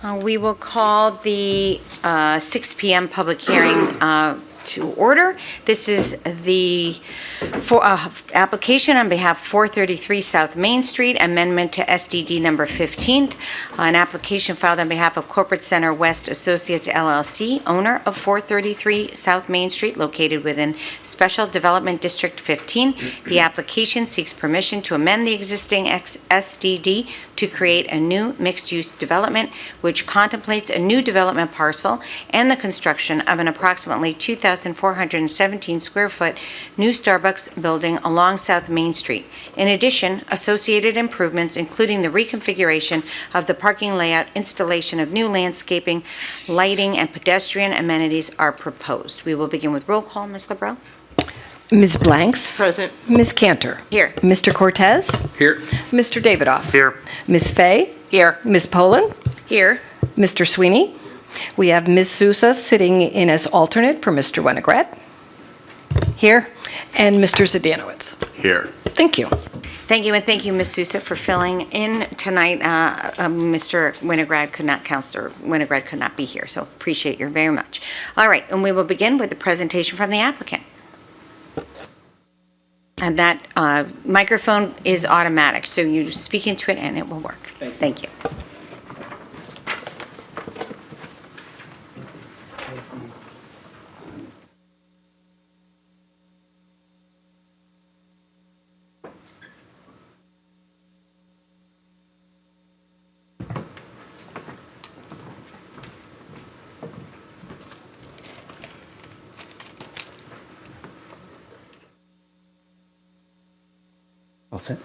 We will call the 6 p.m. public hearing to order. This is the application on behalf of 433 South Main Street, amendment to SDD number 15, an application filed on behalf of Corporate Center West Associates LLC, owner of 433 South Main Street, located within Special Development District 15. The application seeks permission to amend the existing SDD to create a new mixed-use development, which contemplates a new development parcel and the construction of an approximately 2,417 square foot new Starbucks building along South Main Street. In addition, associated improvements, including the reconfiguration of the parking layout, installation of new landscaping, lighting, and pedestrian amenities are proposed. We will begin with roll call. Ms. LeBrun? Ms. Blanks? Present. Ms. Cantor? Here. Mr. Cortez? Here. Mr. Davidoff? Here. Ms. Fay? Here. Ms. Poland? Here. Mr. Sweeney? We have Ms. Sousa sitting in as alternate for Mr. Winograd. Here. And Mr. Zdanowicz. Here. Thank you. Thank you, and thank you, Ms. Sousa, for filling in tonight. Mr. Winograd could not, Councilor Winograd could not be here, so appreciate you very much. All right, and we will begin with the presentation from the applicant. And that microphone is automatic, so you speak into it and it will work. Thank you. All set.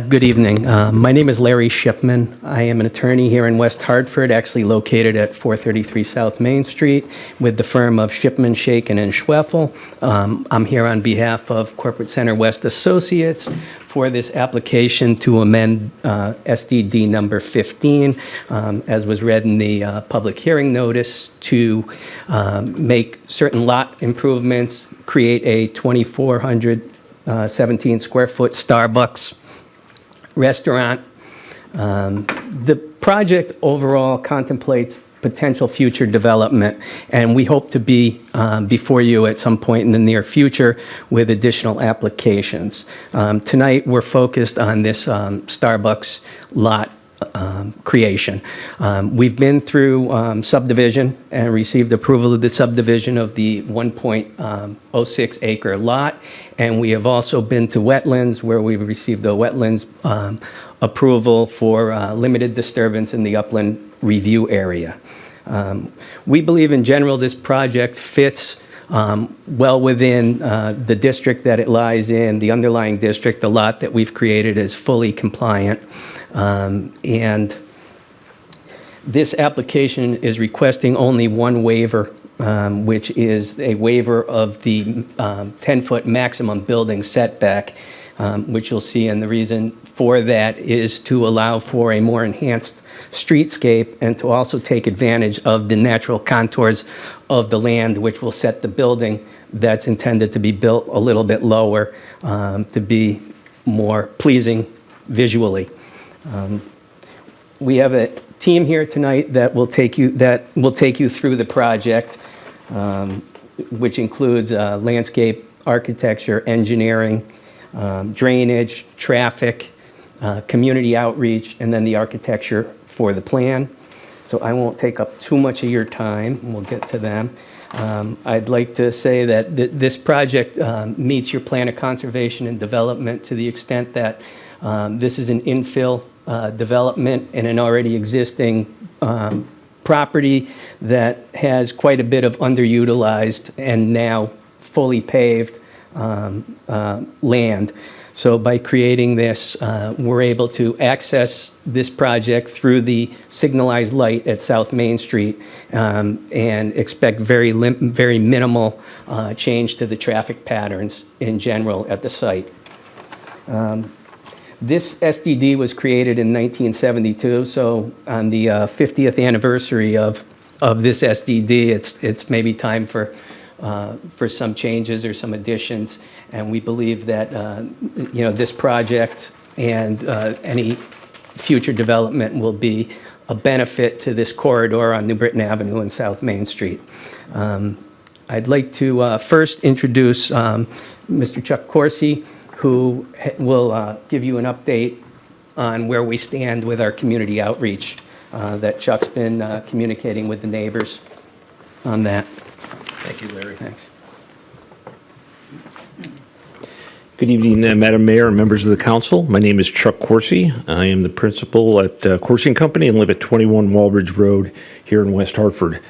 Good evening. My name is Larry Shipman. I am an attorney here in West Hartford, actually located at 433 South Main Street with the firm of Shipman, Shaken, and Schweffel. I'm here on behalf of Corporate Center West Associates for this application to amend SDD number 15, as was read in the public hearing notice, to make certain lot improvements, create a 2,417 square foot Starbucks restaurant. The project overall contemplates potential future development, and we hope to be before you at some point in the near future with additional applications. Tonight we're focused on this Starbucks lot creation. We've been through subdivision and received approval of the subdivision of the 1.06 acre lot, and we have also been to wetlands where we've received the wetlands approval for limited disturbance in the upland review area. We believe in general this project fits well within the district that it lies in, the underlying district. The lot that we've created is fully compliant. And this application is requesting only one waiver, which is a waiver of the 10-foot maximum building setback, which you'll see. And the reason for that is to allow for a more enhanced streetscape and to also take advantage of the natural contours of the land, which will set the building that's intended to be built a little bit lower to be more pleasing visually. We have a team here tonight that will take you through the project, which includes landscape architecture, engineering, drainage, traffic, community outreach, and then the architecture for the plan. So I won't take up too much of your time. We'll get to them. I'd like to say that this project meets your plan of conservation and development to the extent that this is an infill development in an already existing property that has quite a bit of underutilized and now fully paved land. So by creating this, we're able to access this project through the signalized light at South Main Street and expect very minimal change to the traffic patterns in general at the site. This SDD was created in 1972, so on the 50th anniversary of this SDD, it's maybe time for some changes or some additions, and we believe that this project and any future development will be a benefit to this corridor on New Britain Avenue and South Main Street. I'd like to first introduce Mr. Chuck Corsi, who will give you an update on where we stand with our community outreach that Chuck's been communicating with the neighbors on that. Thank you, Larry. Thanks. Good evening, Madam Mayor and members of the council. My name is Chuck Corsi. I am the principal at Corsi & Company and live at 21 Walbridge Road here in West Hartford.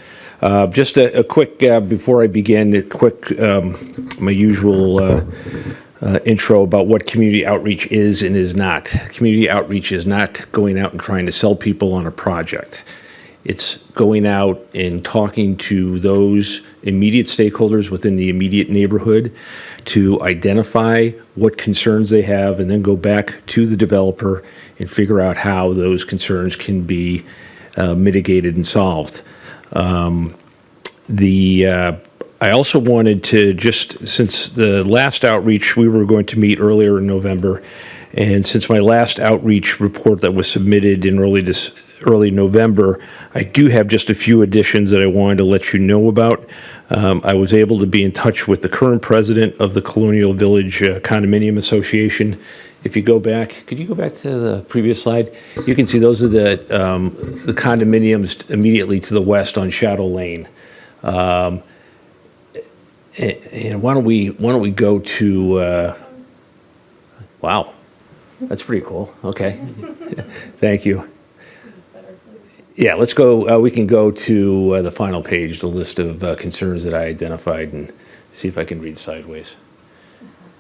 Just a quick, before I begin, my usual intro about what community outreach is and is not. Community outreach is not going out and trying to sell people on a project. It's going out and talking to those immediate stakeholders within the immediate neighborhood to identify what concerns they have and then go back to the developer and figure out how those concerns can be mitigated and solved. I also wanted to just, since the last outreach, we were going to meet earlier in November, and since my last outreach report that was submitted in early November, I do have just a few additions that I wanted to let you know about. I was able to be in touch with the current president of the Colonial Village Condominium Association. If you go back, could you go back to the previous slide? You can see those are the condominiums immediately to the west on Shadow Lane. And why don't we go to? Wow, that's pretty cool. Okay, thank you. Yeah, let's go. We can go to the final page, the list of concerns that I identified, and see if I can read sideways.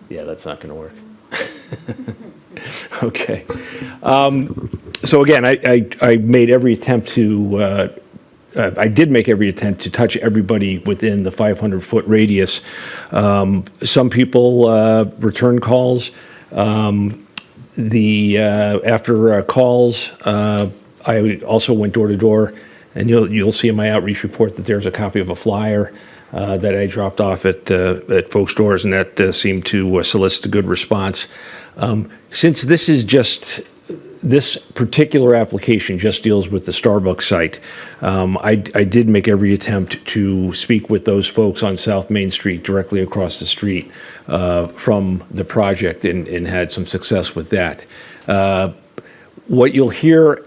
Yeah, that's not going to work. Okay. So again, I made every attempt to. I did make every attempt to touch everybody within the 500-foot radius. Some people return calls. After calls. I also went door to door, and you'll see in my outreach report that there's a copy of a flyer that I dropped off at folks' doors, and that seemed to solicit a good response. Since this particular application just deals with the Starbucks site, I did make every attempt to speak with those folks on South Main Street directly across the street from the project and had some success with that. What you'll hear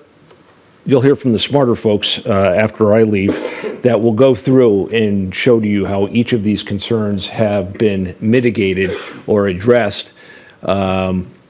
from the smarter folks after I leave that will go through and show to you how each of these concerns have been mitigated or addressed,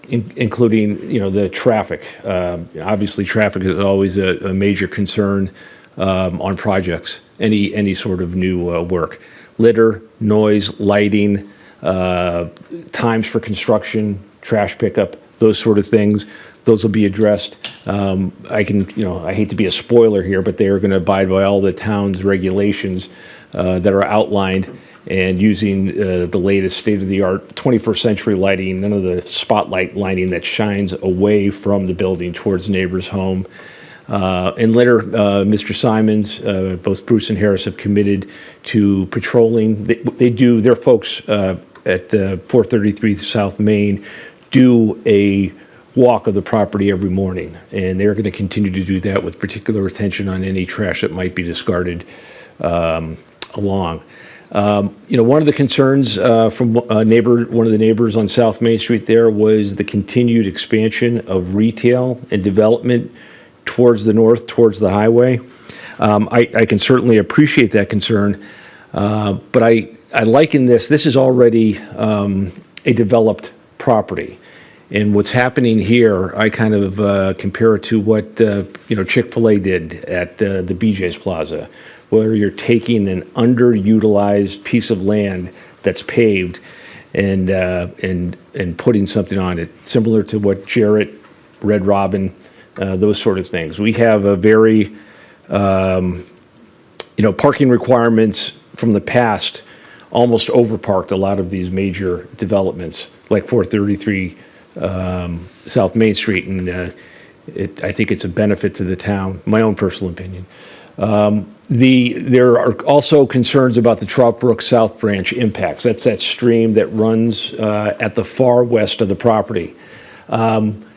including the traffic. Obviously, traffic is always a major concern on projects, any sort of new work. Litter, noise, lighting, times for construction, trash pickup, those sort of things. Those will be addressed. I hate to be a spoiler here, but they are going to abide by all the town's regulations that are outlined and using the latest state-of-the-art 21st century lighting, none of the spotlight lighting that shines away from the building towards neighbor's home. And later, Mr. Simons, both Bruce and Harris have committed to patrolling. Their folks at 433 South Main do a walk of the property every morning, and they're going to continue to do that with particular attention on any trash that might be discarded along. One of the concerns from one of the neighbors on South Main Street there was the continued expansion of retail and development towards the north, towards the highway. I can certainly appreciate that concern, but I liken this is already a developed property. And what's happening here, I kind of compare it to what Chick-fil-A did at the BJ's Plaza, where you're taking an underutilized piece of land that's paved and putting something on it, similar to what Jarrett, Red Robin, those sort of things. We have a very, parking requirements from the past almost overparked a lot of these major developments, like 433 South Main Street, and I think it's a benefit to the town, my own personal opinion. There are also concerns about the Trout Brook South Branch impacts. That's that stream that runs at the far west of the property.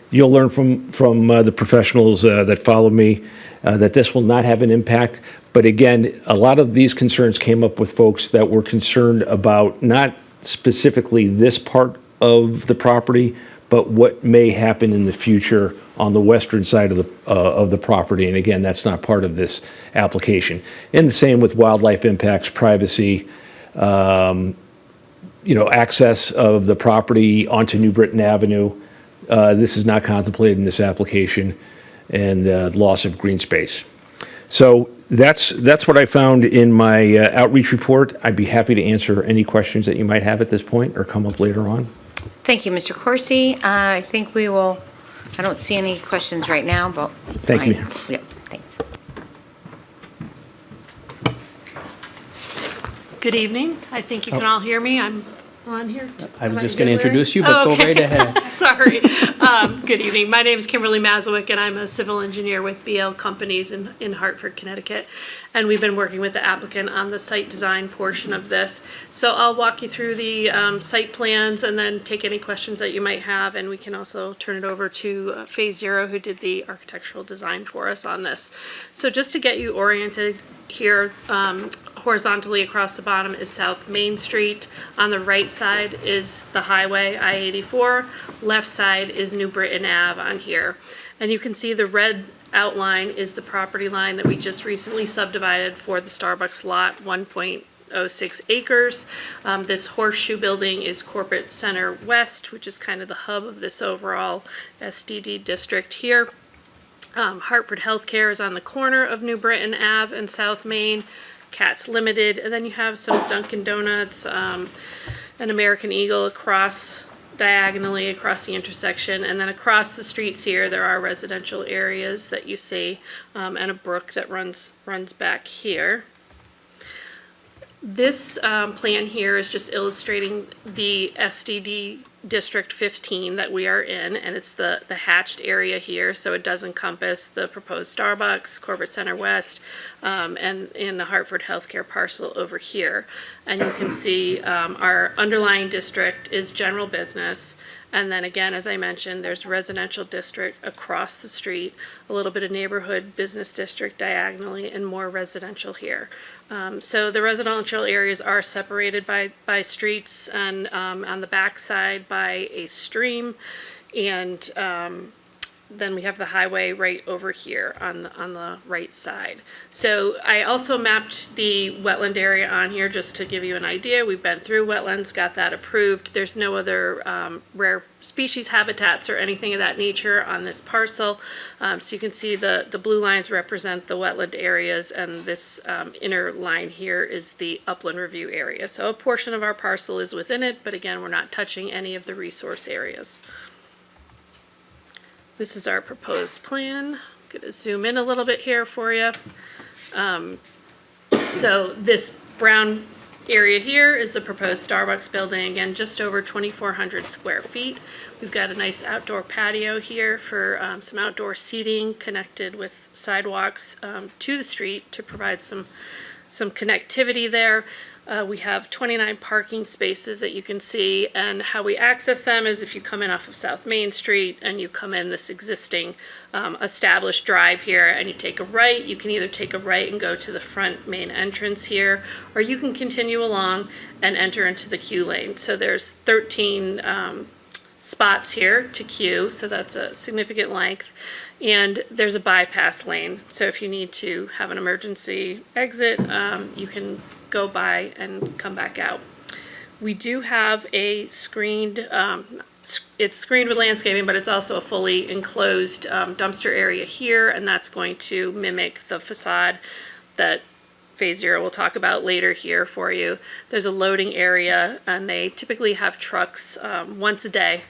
You'll learn from the professionals that follow me that this will not have an impact. But again, a lot of these concerns came up with folks that were concerned about not specifically this part of the property, but what may happen in the future on the western side of the property. And again, that's not part of this application. And the same with wildlife impacts, privacy, access of the property onto New Britain Avenue. This is not contemplated in this application, and loss of green space. So that's what I found in my outreach report. I'd be happy to answer any questions that you might have at this point or come up later on. Thank you, Mr. Corsi. I think we will, I don't see any questions right now, but. Thank you. Yep, thanks. Good evening. I think you can all hear me. I'm on here. I was Am just going to good, Larry? introduce you, but Oh, go okay. right ahead. Sorry. Good evening. My name is Kimberly Mazowick, and I'm a civil engineer with BL Companies in Hartford, Connecticut. And we've been working with the applicant on the site design portion of this. So I'll walk you through the site plans and then take any questions that you might have. And we can also turn it over to Phase Zero, who did the architectural design for us on this. So just to get you oriented here, horizontally across the bottom is South Main Street. On the right side is the highway, I-84. Left side is New Britain Ave on here. And you can see the red outline is the property line that we just recently subdivided for the Starbucks lot, 1.06 acres. This horseshoe building is Corporate Center West, which is kind of the hub of this overall SDD district here. Hartford Healthcare is on the corner of New Britain Ave and South Main. Cats Limited, and then you have some Dunkin' Donuts, an American Eagle diagonally across the intersection, and then across the streets here there are residential areas that you see, and a brook that runs back here. This plan here is just illustrating the SDD District 15 that we are in, and it's the hatched area here, so it does encompass the proposed Starbucks, Corporate Center West, and in the Hartford Healthcare parcel over here. And you can see our underlying district is general business, and then again, as I mentioned, there's residential district across the street, a little bit of neighborhood business district diagonally, and more residential here. So the residential areas are separated by streets, and on the back side by a stream, and then we have the highway right over here on the right side. So I also mapped the wetland area on here just to give you an idea. We've been through wetlands, got that approved. There's no other rare species habitats or anything of that nature on this parcel. So you can see the blue lines represent the wetland areas, and this inner line here is the upland review area. So a portion of our parcel is within it, but again, we're not touching any of the resource areas. This is our proposed plan. I'm going to zoom in a little bit here for you. So this brown area here is the proposed Starbucks building, again, just over 2,400 square feet. We've got a nice outdoor patio here for some outdoor seating connected with sidewalks to the street to provide some connectivity there. We have 29 parking spaces that you can see, and how we access them is if you come in off of South Main Street and you come in this existing established drive here and you take a right, you can either take a right and go to the front main entrance here, or you can continue along and enter into the queue lane. So there's 13 spots here to queue, so that's a significant length. And there's a bypass lane, so if you need to have an emergency exit, you can go by and come back out. We do have a screened, it's screened with landscaping, but it's also a fully enclosed dumpster area here, and that's going to mimic the facade that Phase Zero will talk about later here for you. There's a loading area, and they typically have trucks once a day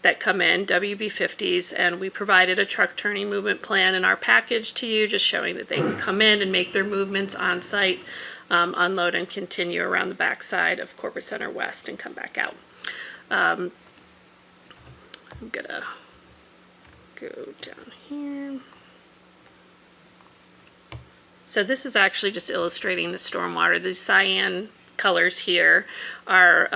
that come in, WB50s, and we provided a truck turning movement plan in our package to you, just showing that they can come in and make their movements on site, unload and continue around the back side of Corporate Center West and come back out. I'm gonna go down here. So this is actually just illustrating the stormwater. These cyan colors here are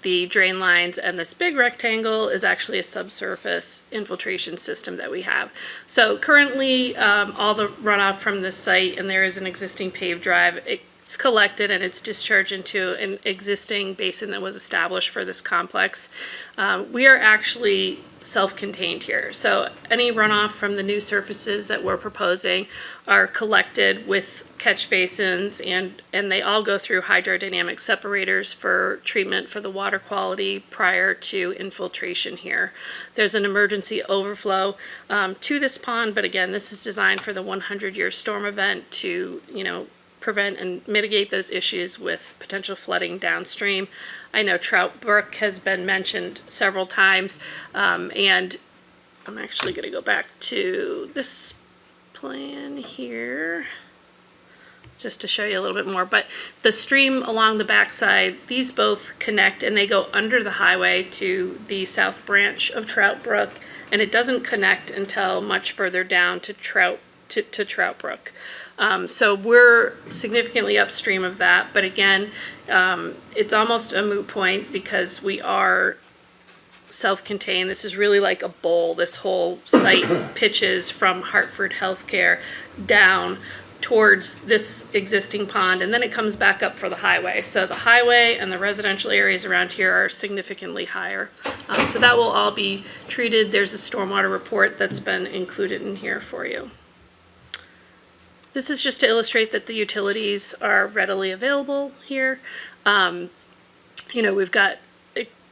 the drain lines, and this big rectangle is actually a subsurface infiltration system that we have. So currently, all the runoff from this site, and there is an existing paved drive, it's collected and it's discharged into an existing basin that was established for this complex. We are actually self-contained here. So any runoff from the new surfaces that we're proposing are collected with catch basins, and they all go through hydrodynamic separators for treatment for the water quality prior to infiltration here. There's an emergency overflow to this pond, but again, this is designed for the 100-year storm event to, prevent and mitigate those issues with potential flooding downstream. I know Trout Brook has been mentioned several times, and I'm actually going to go back to this plan here just to show you a little bit more. But the stream along the backside, these both connect and they go under the highway to the south branch of Trout Brook, and it doesn't connect until much further down to Trout Brook. So we're significantly upstream of that, but again, it's almost a moot point because we are self-contained. This is really like a bowl. This whole site pitches from Hartford Healthcare down towards this existing pond, and then it comes back up for the highway. So the highway and the residential areas around here are significantly higher. So that will all be treated. There's a stormwater report that's been included in here for you. This is just to illustrate that the utilities are readily available here. We've got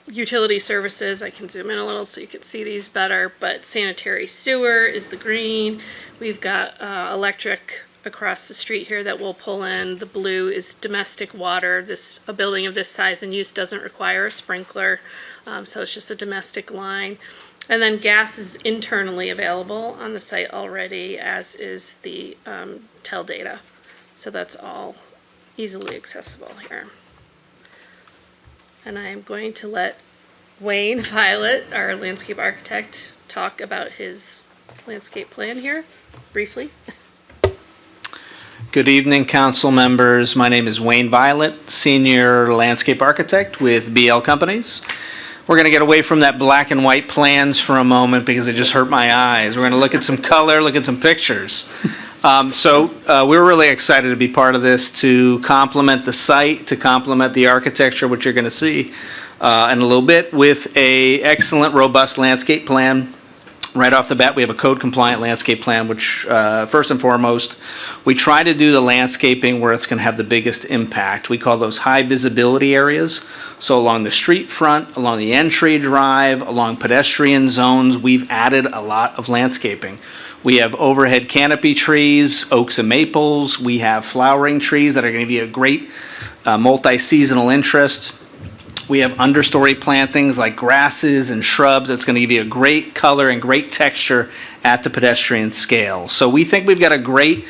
utility services. I can zoom in a little so you can see these better, but sanitary sewer is the green. We've got electric across the street here that we'll pull in. The blue is domestic water. A building of this size and use doesn't require a sprinkler, so it's just a domestic line. And then gas is internally available on the site already, as is the tel data. So that's all easily accessible here. And I am going to let Wayne Violet, our landscape architect, talk about his landscape plan here briefly. Good evening, council members. My name is Wayne Violet, Senior Landscape Architect with BL Companies. We're going to get away from that black and white plans for a moment because it just hurt my eyes. We're going to look at some color, look at some pictures. We're really excited to be part of this, to complement the site, to complement the architecture, which you're going to see in a little bit, with a excellent, robust landscape plan. Right off the bat, we have a code-compliant landscape plan, which, first and foremost, we try to do the landscaping where it's going to have the biggest impact. We call those high-visibility areas. So along the street front, along the entry drive, along pedestrian zones, we've added a lot of landscaping. We have overhead canopy trees, oaks and maples. We have flowering trees that are going to be a great multi-seasonal interest. We have understory plantings like grasses and shrubs that's going to give you a great color and great texture at the pedestrian scale. So we think we've got a great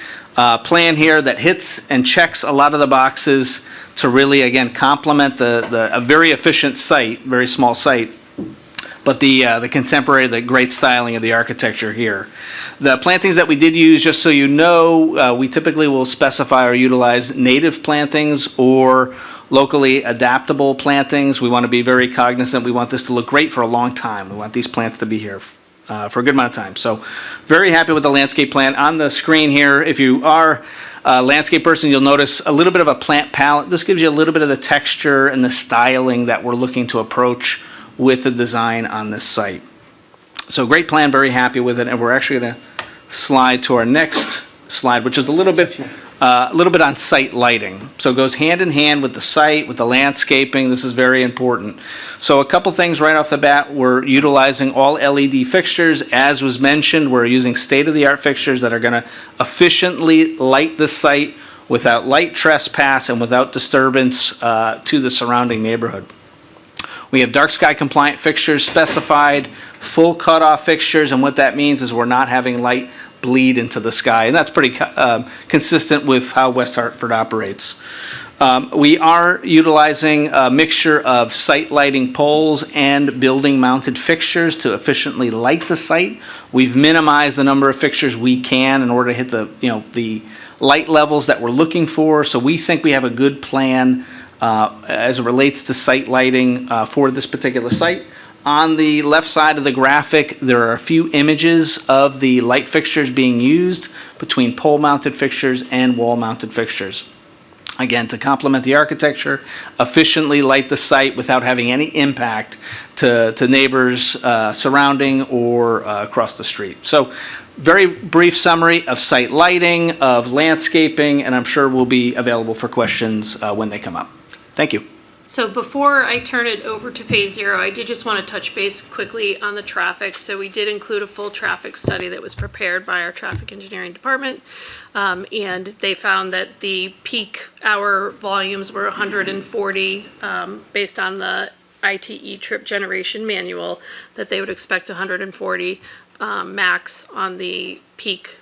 plan here that hits and checks a lot of the boxes to really, again, complement a very efficient site, very small site, but the contemporary, the great styling of the architecture here. The plantings that we did use, just so you know, we typically will specify or utilize native plantings or locally adaptable plantings. We want to be very cognizant. We want this to look great for a long time. We want these plants to be here for a good amount of time. So very happy with the landscape plan. On the screen here, if you are a landscape person, you'll notice a little bit of a plant palette. This gives you a little bit of the texture and the styling that we're looking to approach with the design on this site. So great plan, very happy with it. And we're actually going to slide to our next slide, which is a little bit on site lighting. So it goes hand in hand with the site, with the landscaping. This is very important. So a couple things right off the bat. We're utilizing all LED fixtures. As was mentioned, we're using state-of-the-art fixtures that are going to efficiently light the site without light trespass and without disturbance to the surrounding neighborhood. We have dark sky compliant fixtures specified, full cutoff fixtures, and what that means is we're not having light bleed into the sky, and that's pretty consistent with how West Hartford operates. We are utilizing a mixture of site lighting poles and building mounted fixtures to efficiently light the site. We've minimized the number of fixtures we can in order to hit the light levels that we're looking for. So we think we have a good plan as it relates to site lighting for this particular site. On the left side of the graphic, there are a few images of the light fixtures being used between pole-mounted fixtures and wall-mounted fixtures. Again, to complement the architecture, efficiently light the site without having any impact to neighbors surrounding or across the street. So, very brief summary of site lighting, of landscaping, and I'm sure will be available for questions when they come up. Thank you. So before I turn it over to Phase Zero, I did just want to touch base quickly on the traffic. So we did include a full traffic study that was prepared by our traffic engineering department. And they found that the peak hour volumes were 140 based on the ITE trip generation manual, that they would expect 140 max on the peak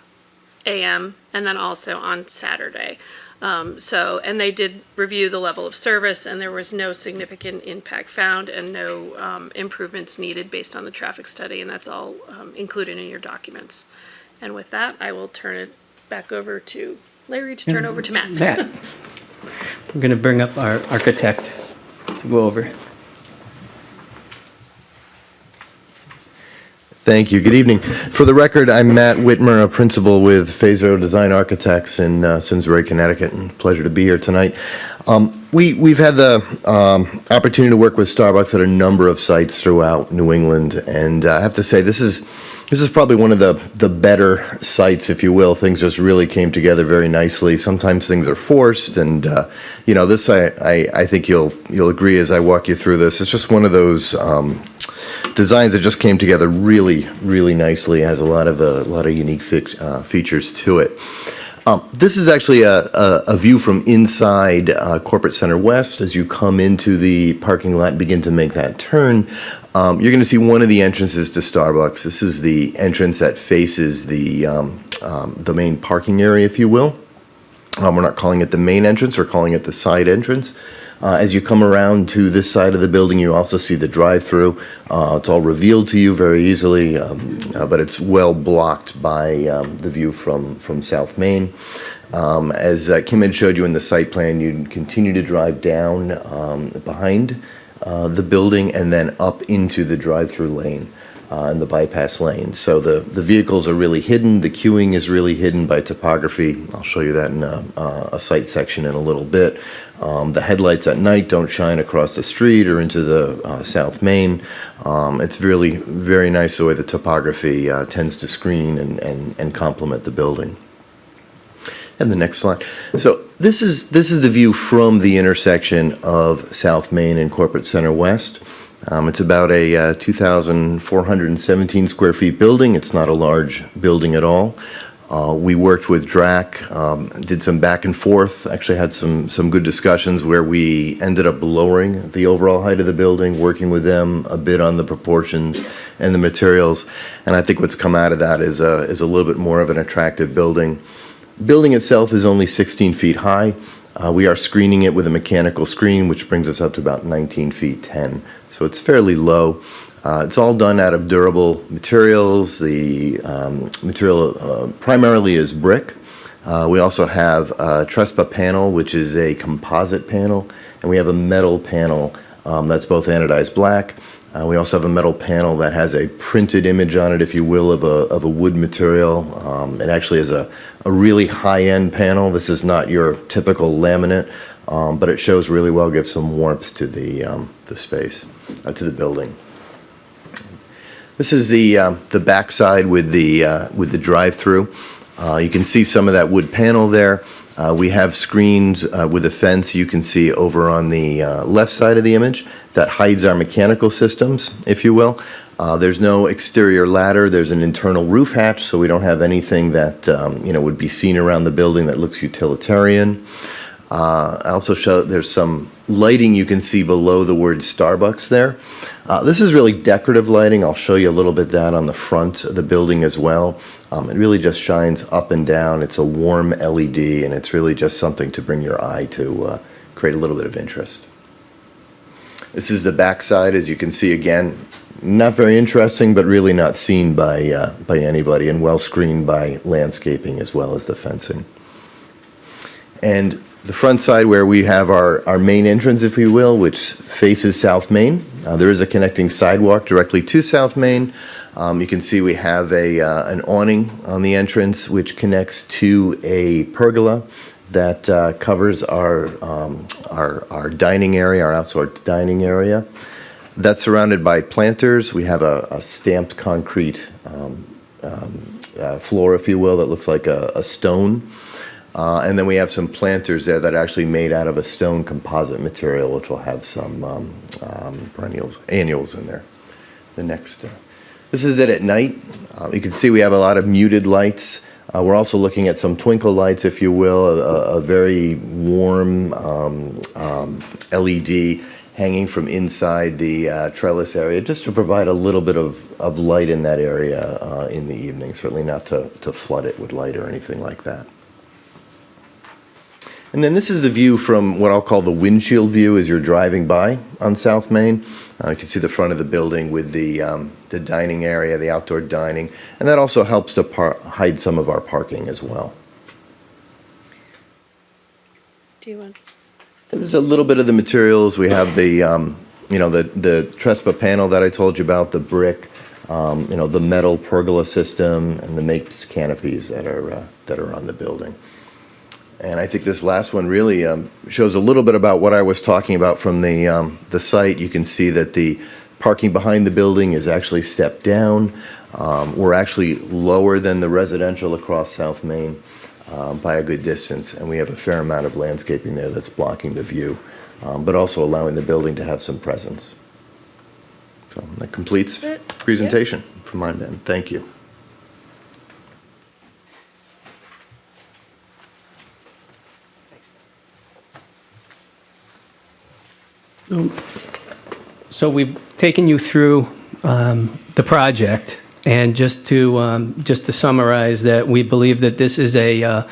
AM and then also on Saturday. And they did review the level of service, and there was no significant impact found and no improvements needed based on the traffic study, and that's all included in your documents. And with that, I will turn it back over to Larry to turn over to Matt. Matt, we're going to bring up our architect to go over. Thank you. Good evening. For the record, I'm Matt Whitmer, a principal with Phase Zero Design Architects in Simsbury, Connecticut, and pleasure to be here tonight. We've had the opportunity to work with Starbucks at a number of sites throughout New England, and I have to say this is probably one of the better sites, if you will. Things just really came together very nicely. Sometimes things are forced, and this I think you'll agree as I walk you through this. It's just one of those designs that just came together really, really nicely. It has a lot of unique features to it. This is actually a view from inside Corporate Center West. As you come into the parking lot and begin to make that turn, you're going to see one of the entrances to Starbucks. This is the entrance that faces the main parking area, if you will. We're not calling it the main entrance, we're calling it the side entrance. As you come around to this side of the building, you also see the drive-through. It's all revealed to you very easily, but it's well blocked by the view from South Main. As Kim had showed you in the site plan, you continue to drive down behind the building and then up into the drive-through lane and the bypass lane. So the vehicles are really hidden. The queuing is really hidden by topography. I'll show you that in a site section in a little bit. The headlights at night don't shine across the street or into the South Main. It's really very nice the way the topography tends to screen and complement the building. And the next slide. So this is the view from the intersection of South Main and Corporate Center West. It's about a 2,417 square feet building. It's not a large building at all. We worked with DRAC, did some back and forth, actually had some good discussions where we ended up lowering the overall height of the building, working with them a bit on the proportions and the materials. And I think what's come out of that is a little bit more of an attractive building. Building itself is only 16 feet high. We are screening it with a mechanical screen, which brings us up to about 19 feet 10. So it's fairly low. It's all done out of durable materials. The material primarily is brick. We also have a Trespa panel, which is a composite panel, and we have a metal panel that's both anodized black. We also have a metal panel that has a printed image on it, if you will, of a wood material. It actually is a really high-end panel. This is not your typical laminate, but it shows really well, gives some warmth to the space, to the building. This is the backside with the drive-through. You can see some of that wood panel there. We have screens with a fence you can see over on the left side of the image that hides our mechanical systems, if you will. There's no exterior ladder. There's an internal roof hatch, so we don't have anything that would be seen around the building that looks utilitarian. I also show there's some lighting you can see below the word Starbucks there. This is really decorative lighting. I'll show you a little bit that on the front of the building as well. It really just shines up and down. It's a warm LED, and it's really just something to bring your eye to create a little bit of interest. This is the backside, as you can see again. Not very interesting, but really not seen by anybody, and well screened by landscaping as well as the fencing. And the front side where we have our main entrance, if you will, which faces South Main. There is a connecting sidewalk directly to South Main. You can see we have an awning on the entrance, which connects to a pergola that covers our dining area, our outdoor dining area. That's surrounded by planters. We have a stamped concrete floor, if you will, that looks like a stone. And then we have some planters there that are actually made out of a stone composite material, which will have some annuals in there. The next, this is it at night. You can see we have a lot of muted lights. We're also looking at some twinkle lights, if you will, a very warm LED hanging from inside the trellis area, just to provide a little bit of light in that area in the evening, certainly not to flood it with light or anything like that. And then this is the view from what I'll call the windshield view as you're driving by on South Main. You can see the front of the building with the dining area, the outdoor dining, and that also helps to hide some of our parking as well. Do you want? There's a little bit of the materials. We have the Trespa panel that I told you about, the brick, the metal pergola system, and the maked canopies that are on the building. And I think this last one really shows a little bit about what I was talking about from the site. You can see that the parking behind the building is actually stepped down. We're actually lower than the residential across South Main by a good distance, and we have a fair amount of landscaping there that's blocking the view, but also allowing the building to have some presence. So that completes the presentation from my end. Thank you. So we've taken you through the project, and just to summarize that, we believe that this is a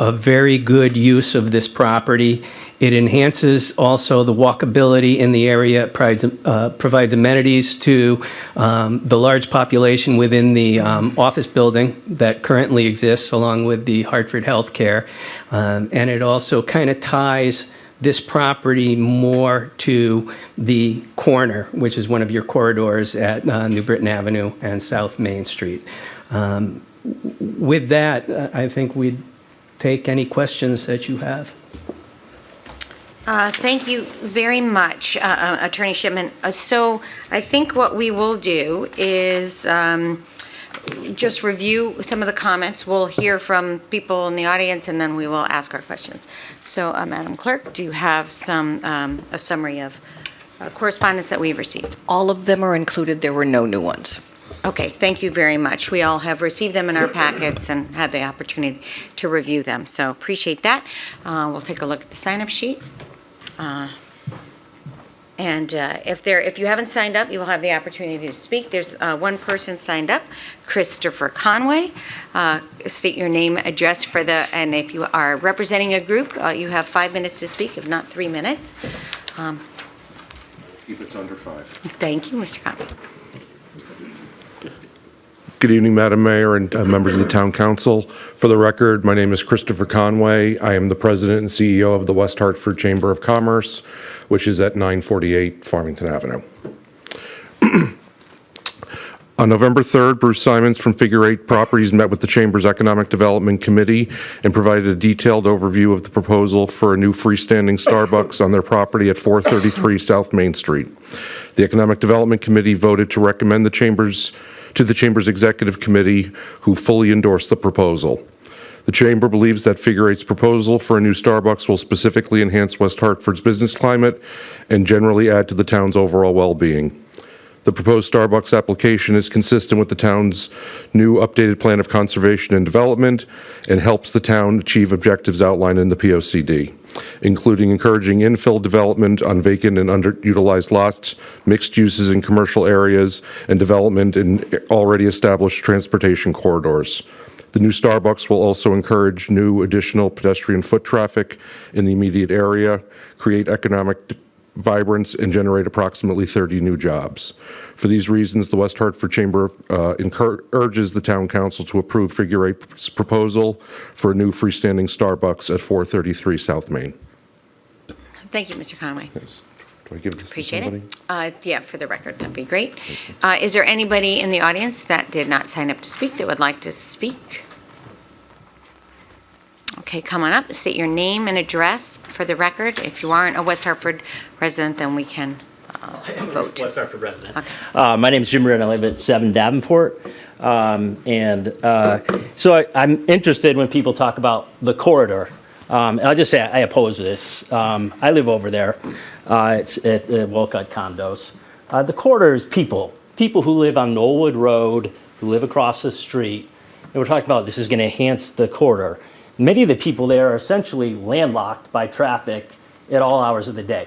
very good use of this property. It enhances also the walkability in the area. It provides amenities to the large population within the office building that currently exists, along with the Hartford Healthcare, and it also kind of ties this property more to the corner, which is one of your corridors at New Britain Avenue and South Main Street. With that, I think we'd take any questions that you have. Thank you very much, Attorney Shipman. So I think what we will do is just review some of the comments. We'll hear from people in the audience, and then we will ask our questions. So, Madam Clerk, do you have a summary of correspondence that we've received? All of them are included. There were no new ones. Okay, thank you very much. We all have received them in our packets and had the opportunity to review them, so appreciate that. We'll take a look at the sign-up sheet. And if you haven't signed up, you will have the opportunity to speak. There's one person signed up, Christopher Conway. State your name, address and if you are representing a group, you have 5 minutes to speak, if not 3 minutes. Keep it under 5. Thank you, Mr. Conway. Good evening, Madam Mayor and members of the Town Council. For the record, my name is Christopher Conway. I am the President and CEO of the West Hartford Chamber of Commerce, which is at 948 Farmington Avenue. On November 3rd, Bruce Simons from Figure 8 Properties met with the Chamber's Economic Development Committee and provided a detailed overview of the proposal for a new freestanding Starbucks on their property at 433 South Main Street. The Economic Development Committee voted to recommend to the Chamber's Executive Committee, who fully endorsed the proposal. The Chamber believes that Figure 8's proposal for a new Starbucks will specifically enhance West Hartford's business climate and generally add to the town's overall well-being. The proposed Starbucks application is consistent with the town's new updated plan of conservation and development and helps the town achieve objectives outlined in the POCD, including encouraging infill development on vacant and underutilized lots, mixed uses in commercial areas, and development in already established transportation corridors. The new Starbucks will also encourage new additional pedestrian foot traffic in the immediate area, create economic vibrance and generate approximately 30 new jobs. For these reasons, the West Hartford Chamber urges the Town Council to approve Figure 8's proposal for a new freestanding Starbucks at 433 South Main. Thank you, Mr. Conway. Do I give this to Appreciate somebody? it. Yeah, for the record, that'd be great. Is there anybody in the audience that did not sign up to speak that would like to speak? Okay, come on up, state your name and address for the record. If you aren't a West Hartford resident, then we can vote. West Hartford resident. Okay. My name's Jim Reardon. I live at 7 Davenport. So I'm interested when people talk about the corridor. And I'll just say I oppose this. I live over there. It's at the Wolcott condos. The corridor is people who live on Knollwood Road, who live across the street. And we're talking about this is going to enhance the corridor. Many of the people there are essentially landlocked by traffic at all hours of the day.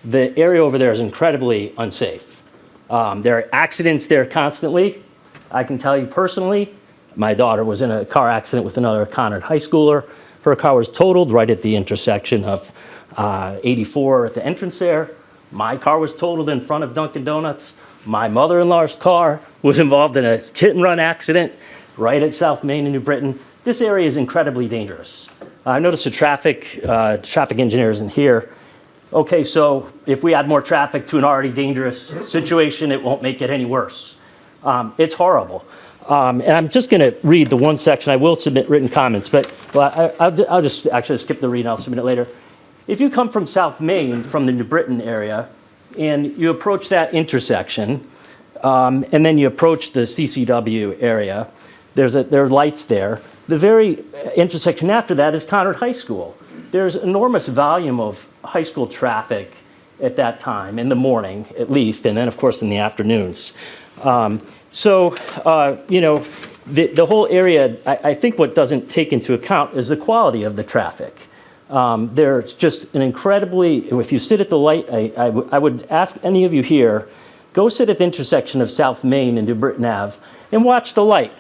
The area over there is incredibly unsafe. There are accidents there constantly. I can tell you personally, my daughter was in a car accident with another Conard high schooler. Her car was totaled right at the intersection of 84 at the entrance there. My car was totaled in front of Dunkin' Donuts. My mother-in-law's car was involved in a hit-and-run accident right at South Main in New Britain. This area is incredibly dangerous. I noticed the traffic engineer isn't here. Okay, so if we add more traffic to an already dangerous situation, it won't make it any worse. It's horrible. And I'm just going to read the one section. I will submit written comments, but I'll just actually skip the read and I'll submit it later. If you come from South Main, from the New Britain area, and you approach that intersection, and then you approach the CCW area, there are lights there. The very intersection after that is Conard High School. There's enormous volume of high school traffic at that time, in the morning at least, and then of course in the afternoons. The whole area, I think what doesn't take into account is the quality of the traffic. There's just an incredibly, if you sit at the light, I would ask any of you here, go sit at the intersection of South Main and New Britain Ave and watch the light.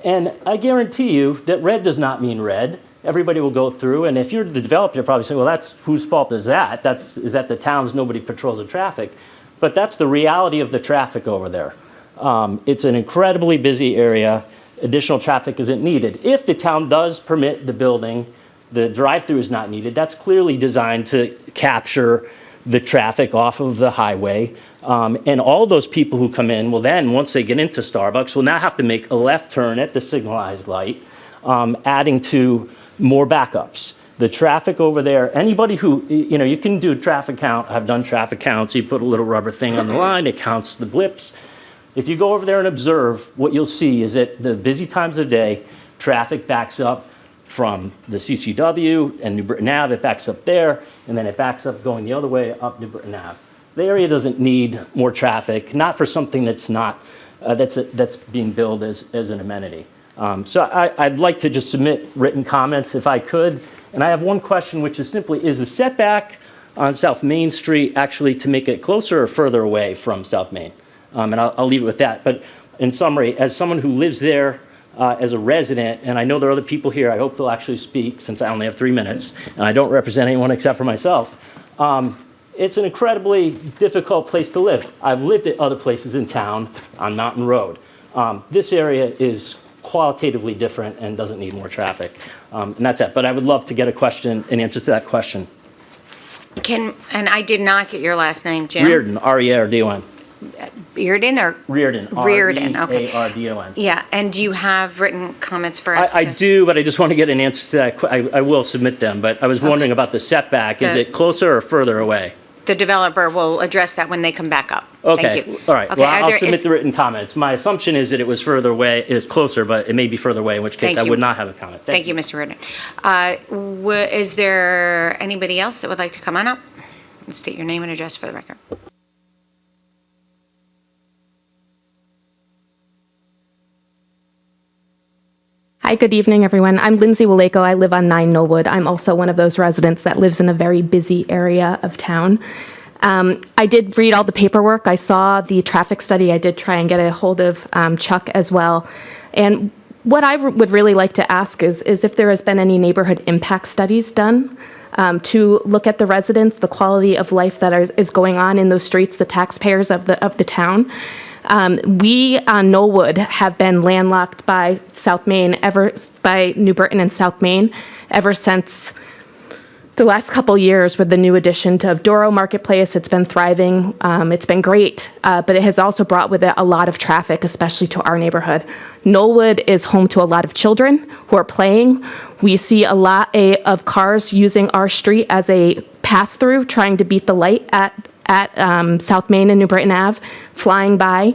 And I guarantee you that red does not mean red. Everybody will go through, and if you're the developer, you're probably saying, well, that's whose fault is that? Is that the town's? Nobody patrols the traffic. But that's the reality of the traffic over there. It's an incredibly busy area. Additional traffic isn't needed. If the town does permit the building, the drive-through is not needed. That's clearly designed to capture the traffic off of the highway. And all those people who come in will then, once they get into Starbucks, will now have to make a left turn at the signalized light, adding to more backups. The traffic over there, anybody who, you can do a traffic count. I've done traffic counts. You put a little rubber thing on the line. It counts the blips. If you go over there and observe, what you'll see is that the busy times of day, traffic backs up from the CCW and New Britain Ave. It backs up there, and then it backs up going the other way up New Britain Ave. The area doesn't need more traffic, not for something that's not that's being billed as an amenity. So I'd like to just submit written comments if I could. And I have one question, which is simply, is the setback on South Main Street actually to make it closer or further away from South Main? And I'll leave it with that. But in summary, as someone who lives there as a resident, and I know there are other people here, I hope they'll actually speak since I only have 3 minutes, and I don't represent anyone except for myself. It's an incredibly difficult place to live. I've lived at other places in town on Mountain Road. This area is qualitatively different and doesn't need more traffic. And that's it. But I would love to get a question, an answer to that question. And I did not get your last name, Jim? Reardon, R-E-A-R-D-O-N. Reardon or? Reardon, Reardon, okay. R-E-A-R-D-O-N. Yeah, and do you have written comments for us? I do, but I just want to get an answer to that. I will submit them, but I was wondering about the setback. Is it closer or further away? The developer will address that when they come back up. Okay. Thank you. All right. Okay, Well, I'll submit the written comments. My assumption is that it was further away, is closer, but it may be further away, in which case Thank I you. would not have a comment. Thank you, Mr. Reardon. Is there anybody else that would like to come on up and state your name and address for the record? Hi, good evening, everyone. I'm Lindsay Waleko. I live on 9 Knollwood. I'm also one of those residents that lives in a very busy area of town. I did read all the paperwork. I saw the traffic study. I did try and get a hold of Chuck as well. And What I would really like to ask is if there has been any neighborhood impact studies done to look at the residents, the quality of life that is going on in those streets, the taxpayers of the town. We on Knollwood have been landlocked by by New Britain and South Main ever since the last couple years with the new addition of Doro Marketplace. It's been thriving. It's been great, but it has also brought with it a lot of traffic, especially to our neighborhood. Knollwood is home to a lot of children who are playing. We see a lot of cars using our street as a pass-through, trying to beat the light at South Main and New Britain Ave, flying by.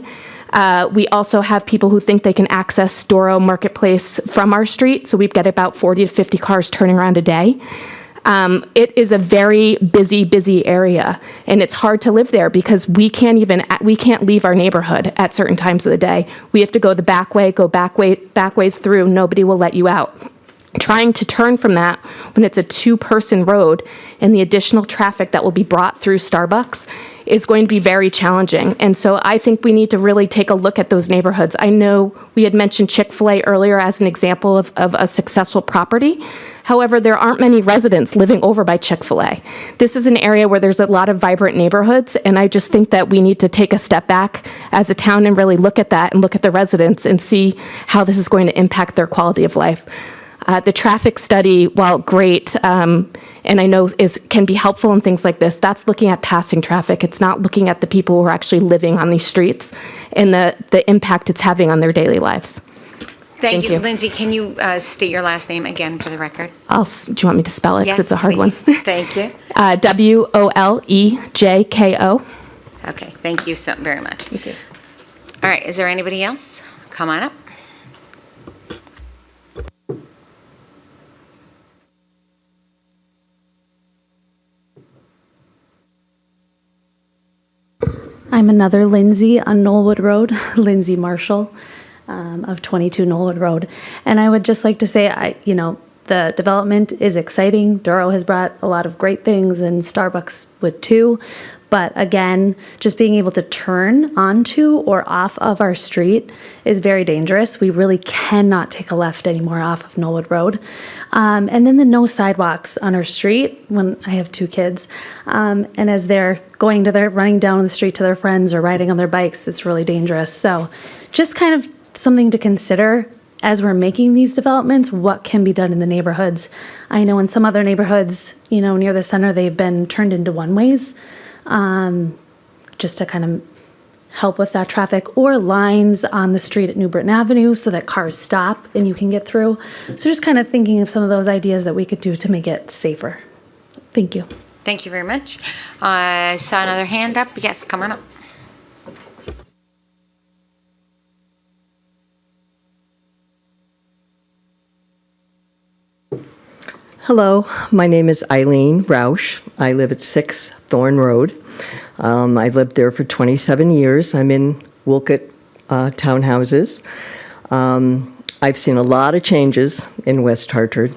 We also have people who think they can access Doro Marketplace from our street, so we've got about 40 to 50 cars turning around a day. It is a very busy area, and it's hard to live there because we can't leave our neighborhood at certain times of the day. We have to go the back ways through. Nobody will let you out. Trying to turn from that when it's a two-person road and the additional traffic that will be brought through Starbucks is going to be very challenging. And so I think we need to really take a look at those neighborhoods. I know we had mentioned Chick-fil-A earlier as an example of a successful property. However, there aren't many residents living over by Chick-fil-A. This is an area where there's a lot of vibrant neighborhoods, and I just think that we need to take a step back as a town and really look at that and look at the residents and see how this is going to impact their quality of life. The traffic study, while great, and I know can be helpful in things like this, that's looking at passing traffic. It's not looking at the people who are actually living on these streets and the impact it's having on their daily lives. Thank you. Lindsay, can you state your last name again for the record? Do you want me to spell it? 'Cause Yes, it's a hard please. one. Thank you. WOLEJKO. Okay, thank you so very much. Thank you. All right, is there anybody else? Come on up. I'm another Lindsay on Knollwood Road, Lindsay Marshall of 22 Knollwood Road. And I would just like to say, the development is exciting. Doro has brought a lot of great things, and Starbucks would too. But again, just being able to turn onto or off of our street is very dangerous. We really cannot take a left anymore off of Knollwood Road. And then the no sidewalks on our street when I have two kids. And as they're running down the street to their friends or riding on their bikes, it's really dangerous. So just kind of something to consider as we're making these developments, what can be done in the neighborhoods. I know in some other neighborhoods, near the center, they've been turned into one-ways. Just to kind of help with that traffic, or lines on the street at New Britain Avenue so that cars stop and you can get through. So just kind of thinking of some of those ideas that we could do to make it safer. Thank you. Thank you very much. I saw another hand up. Yes, come on up. Hello, my name is Eileen Rausch. I live at 6 Thorn Road. I've lived there for 27 years. I'm in Wolcott townhouses. I've seen a lot of changes in West Hartford.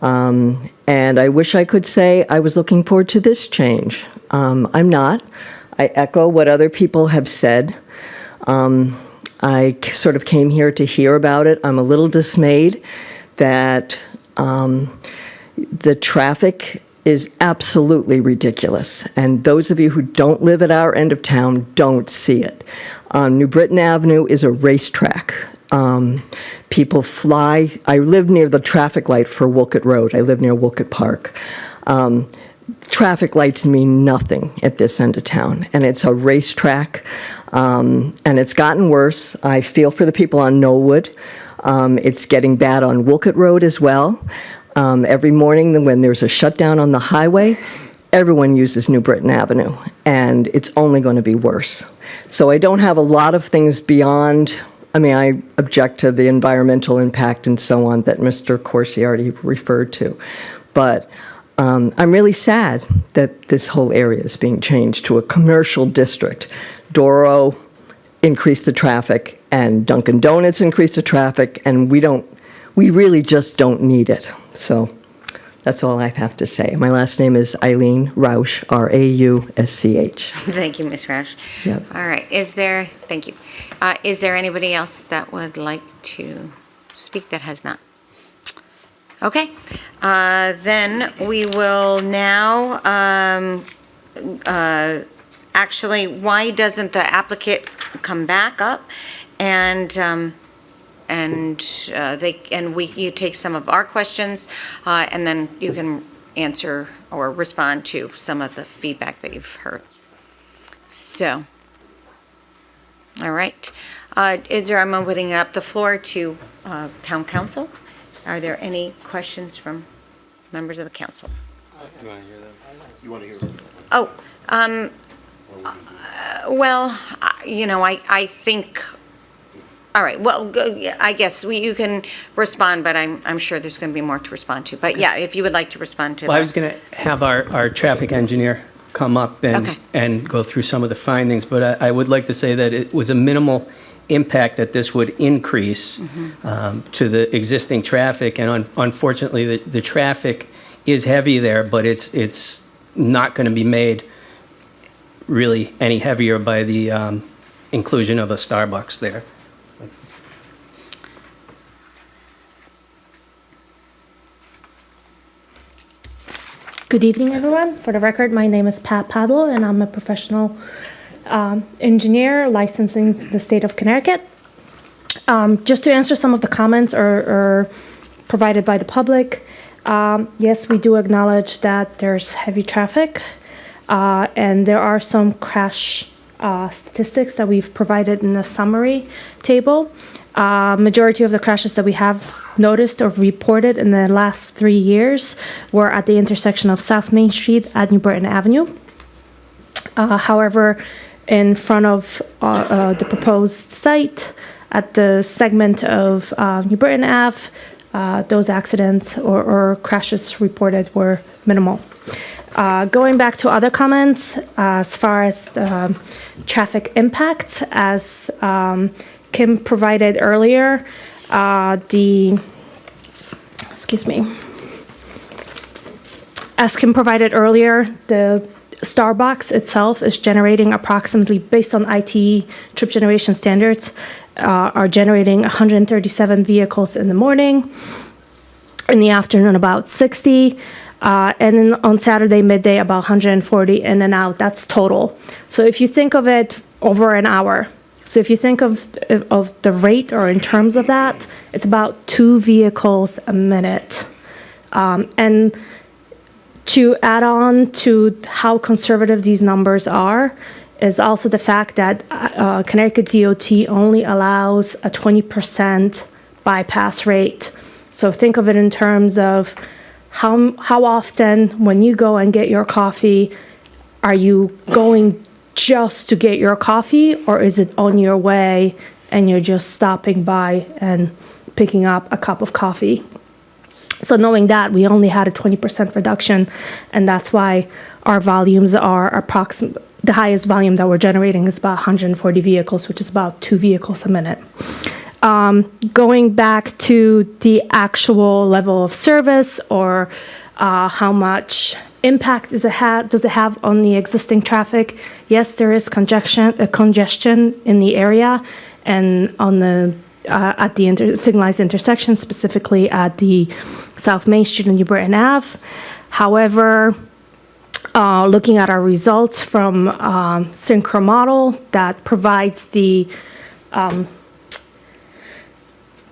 And I wish I could say I was looking forward to this change. I'm not. I echo what other people have said. I sort of came here to hear about it. I'm a little dismayed that the traffic is absolutely ridiculous. And those of you who don't live at our end of town don't see it. New Britain Avenue is a racetrack. People fly. I live near the traffic light for Wolcott Road. I live near Wolcott Park. Traffic lights mean nothing at this end of town, and it's a racetrack, and it's gotten worse. I feel for the people on Knollwood. It's getting bad on Wolcott Road as well. Every morning when there's a shutdown on the highway, everyone uses New Britain Avenue, and it's only going to be worse. So I don't have a lot of things beyond, I object to the environmental impact and so on that Mr. Corsi already referred to. But I'm really sad that this whole area is being changed to a commercial district. Doro increased the traffic, and Dunkin' Donuts increased the traffic, and we really just don't need it. So that's all I have to say. My last name is Eileen Rausch, R-A-U-S-C-H. Thank you, Ms. Rausch. Yep. All right, thank you. Is there anybody else that would like to speak that has not? Okay, then we will now, actually, why doesn't the applicant come back up? And you take some of our questions, and then you can answer or respond to some of the feedback that you've heard. So, all right. Is there, I'm opening up the floor to town council. Are there any questions from members of the council? You want to hear them? Oh, well, I think, all right, well, I guess you can respond, but I'm sure there's going to be more to respond to. But yeah, if you would like to respond to Well, I that. was going to have our traffic engineer come up Okay. and go through some of the findings, but I would like to say that it was a minimal impact that this would increase to the existing traffic, and unfortunately, the traffic is heavy there, but it's not going to be made really any heavier by the inclusion of a Starbucks there. Good evening, everyone. For the record, my name is Pat Padlo, and I'm a professional engineer licensed in the state of Connecticut. Just to answer some of the comments or provided by the public, yes, we do acknowledge that there's heavy traffic, and there are some crash statistics that we've provided in the summary table. Majority of the crashes that we have noticed or reported in the last 3 years were at the intersection of South Main Street at New Britain Avenue. However, in front of the proposed site at the segment of New Britain Ave, those accidents or crashes reported were minimal. Going back to other comments, as far as traffic impacts, as Kim provided earlier, as Kim provided earlier, the Starbucks itself is generating approximately, based on ITE trip generation standards, are generating 137 vehicles in the morning, in the afternoon about 60, and then on Saturday midday about 140 in and out. That's total. So if you think of it over an hour, so if you think of the rate or in terms of that, it's about 2 vehicles a minute. And to add on to how conservative these numbers are is also the fact that Connecticut DOT only allows a 20% bypass rate. So think of it in terms of how often when you go and get your coffee, are you going just to get your coffee, or is it on your way and you're just stopping by and picking up a cup of coffee? So knowing that, we only had a 20% reduction, and that's why our volumes are approximately, the highest volume that we're generating is about 140 vehicles, which is about 2 vehicles a minute. Going back to the actual level of service, or how much impact does it have on the existing traffic? Yes, there is congestion in the area, and on the at the signalized intersection, specifically at the South Main Street and New Britain Ave. However, looking at our results from Synchro model that provides the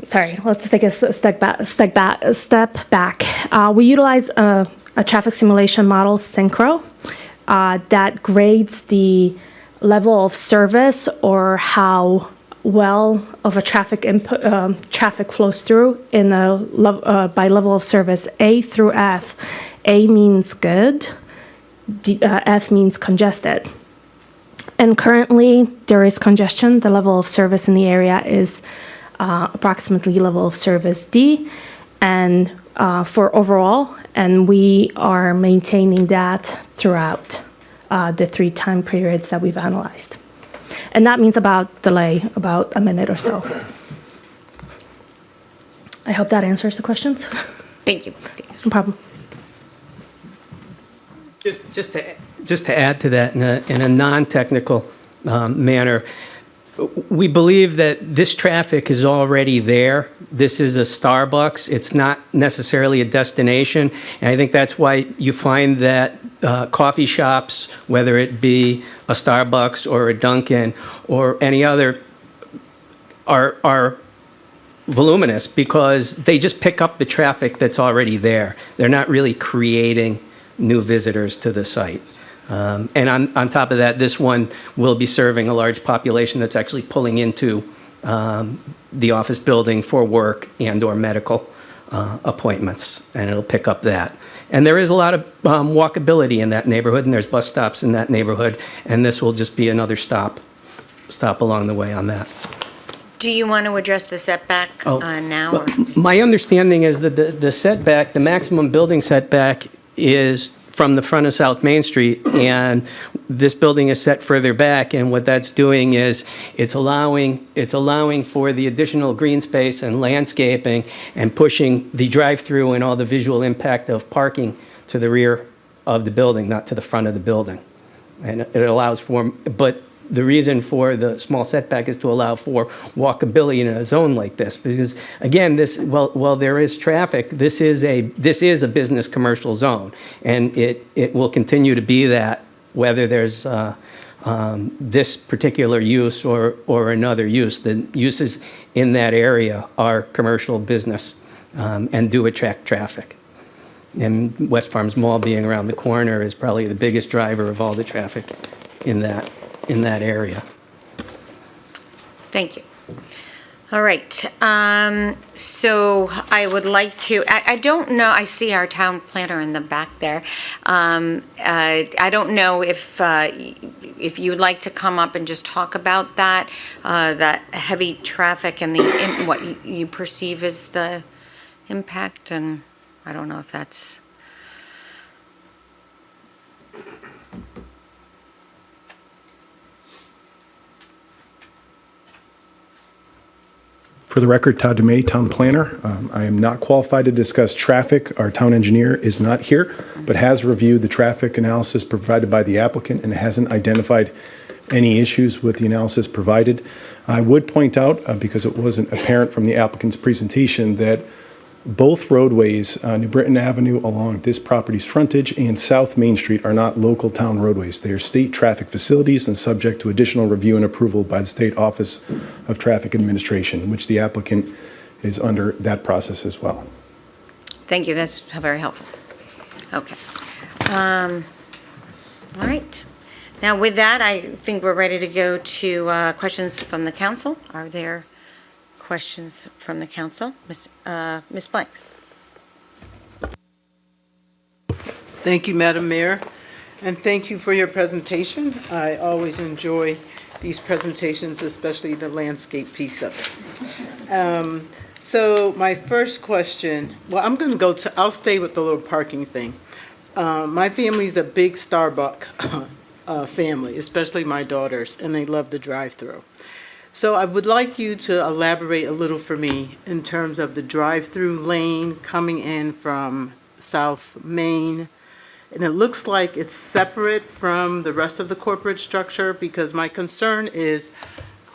sorry, let's take a step back. We utilize a traffic simulation model, Synchro, that grades the level of service or how well of a traffic flows through in by level of service A through F. A means good, F means congested. And currently there is congestion. The level of service in the area is approximately level of service D, and for overall, and we are maintaining that throughout the 3 time periods that we've analyzed. And that means about delay, about a minute or so. I hope that answers the questions. Thank you. No problem. Just to add to that in a non-technical manner, we believe that this traffic is already there This is a Starbucks. It's not necessarily a destination. And I think that's why you find that coffee shops, whether it be a Starbucks or a Dunkin' or any other, are voluminous because they just pick up the traffic that's already there. They're not really creating new visitors to the site. And on top of that, this one will be serving a large population that's actually pulling into the office building for work and or medical appointments, and it'll pick up that. And there is a lot of walkability in that neighborhood, and there's bus stops in that neighborhood, and this will just be another stop along the way on that. Do you want to address the setback now? Or? My understanding is that the setback, the maximum building setback is from the front of South Main Street, and this building is set further back, and what that's doing is it's allowing for the additional green space and landscaping and pushing the drive-through and all the visual impact of parking to the rear of the building, not to the front of the building. And it allows for, but the reason for the small setback is to allow for walkability in a zone like this, because again, while there is traffic, this is a business commercial zone, and it will continue to be that whether there's this particular use or another use. The uses in that area are commercial business and do attract traffic. And West Farms Mall being around the corner is probably the biggest driver of all the traffic in that area. Thank you. All right. So I would like to, I don't know, I see our town planner in the back there. I don't know if you would like to come up and just talk about that heavy traffic and what you perceive as the impact, and I don't know if that's. For the record, Todd DeMay, Town Planner. I am not qualified to discuss traffic. Our town engineer is not here, but has reviewed the traffic analysis provided by the applicant and hasn't identified any issues with the analysis provided. I would point out, because it wasn't apparent from the applicant's presentation, that both roadways, New Britain Avenue along this property's frontage and South Main Street, are not local town roadways. They are state traffic facilities and subject to additional review and approval by the State Office of Traffic Administration, which the applicant is under that process as well. Thank you. That's very helpful. Okay. All right. Now, with that, I think we're ready to go to questions from the council. Are there questions from the council? Ms. Blanks. Thank you, Madam Mayor, and thank you for your presentation. I always enjoy these presentations, especially the landscape piece of it. So my first question, well, I'll stay with the little parking thing. My family's a big Starbucks family, especially my daughters, and they love the drive-through. So I would like you to elaborate a little for me in terms of the drive-through lane coming in from South Main. And it looks like it's separate from the rest of the corporate structure, because my concern is,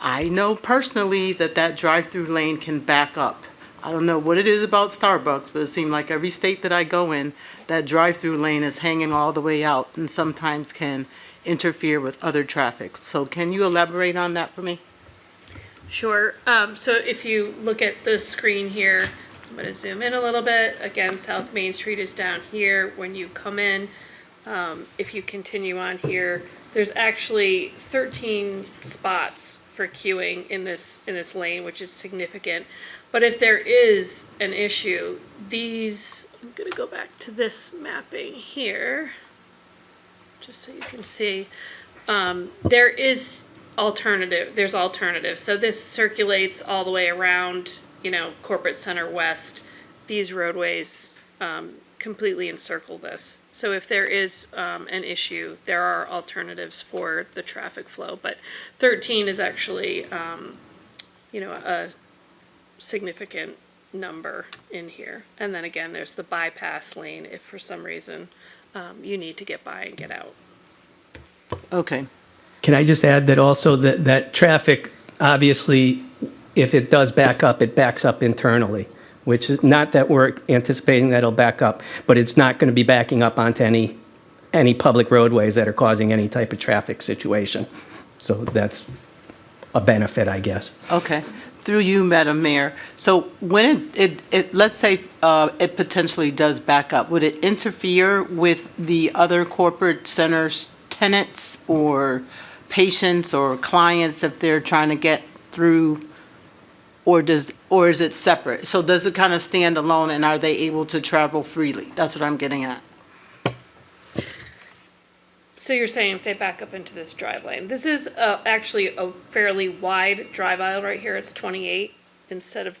I know personally that drive-through lane can back up. I don't know what it is about Starbucks, but it seems like every state that I go in, that drive-through lane is hanging all the way out and sometimes can interfere with other traffic. So can you elaborate on that for me? Sure. So if you look at the screen here, I'm going to zoom in a little bit. Again, South Main Street is down here. When you come in, if you continue on here, there's actually 13 spots for queuing in this lane, which is significant. But if there is an issue, I'm going to go back to this mapping here, just so you can see. There's alternatives. So this circulates all the way around, Corporate Center West. These roadways completely encircle this. So if there is an issue, there are alternatives for the traffic flow. But 13 is actually, a significant number in here. And then again, there's the bypass lane if for some reason you need to get by and get out. Okay. Can I just add that also that traffic obviously if it does back up, it backs up internally, which is not that we're anticipating that it'll back up, but it's not going to be backing up onto any public roadways that are causing any type of traffic situation. So that's a benefit, I guess. Okay. Through you, Madam Mayor. So when let's say it potentially does back up, would it interfere with the other corporate centers tenants or patients or clients if they're trying to get through, or is it separate? So does it kind of stand alone, and are they able to travel freely? That's what I'm getting at. So you're saying if they back up into this drive lane, this is actually a fairly wide drive aisle right here. It's 28 instead of,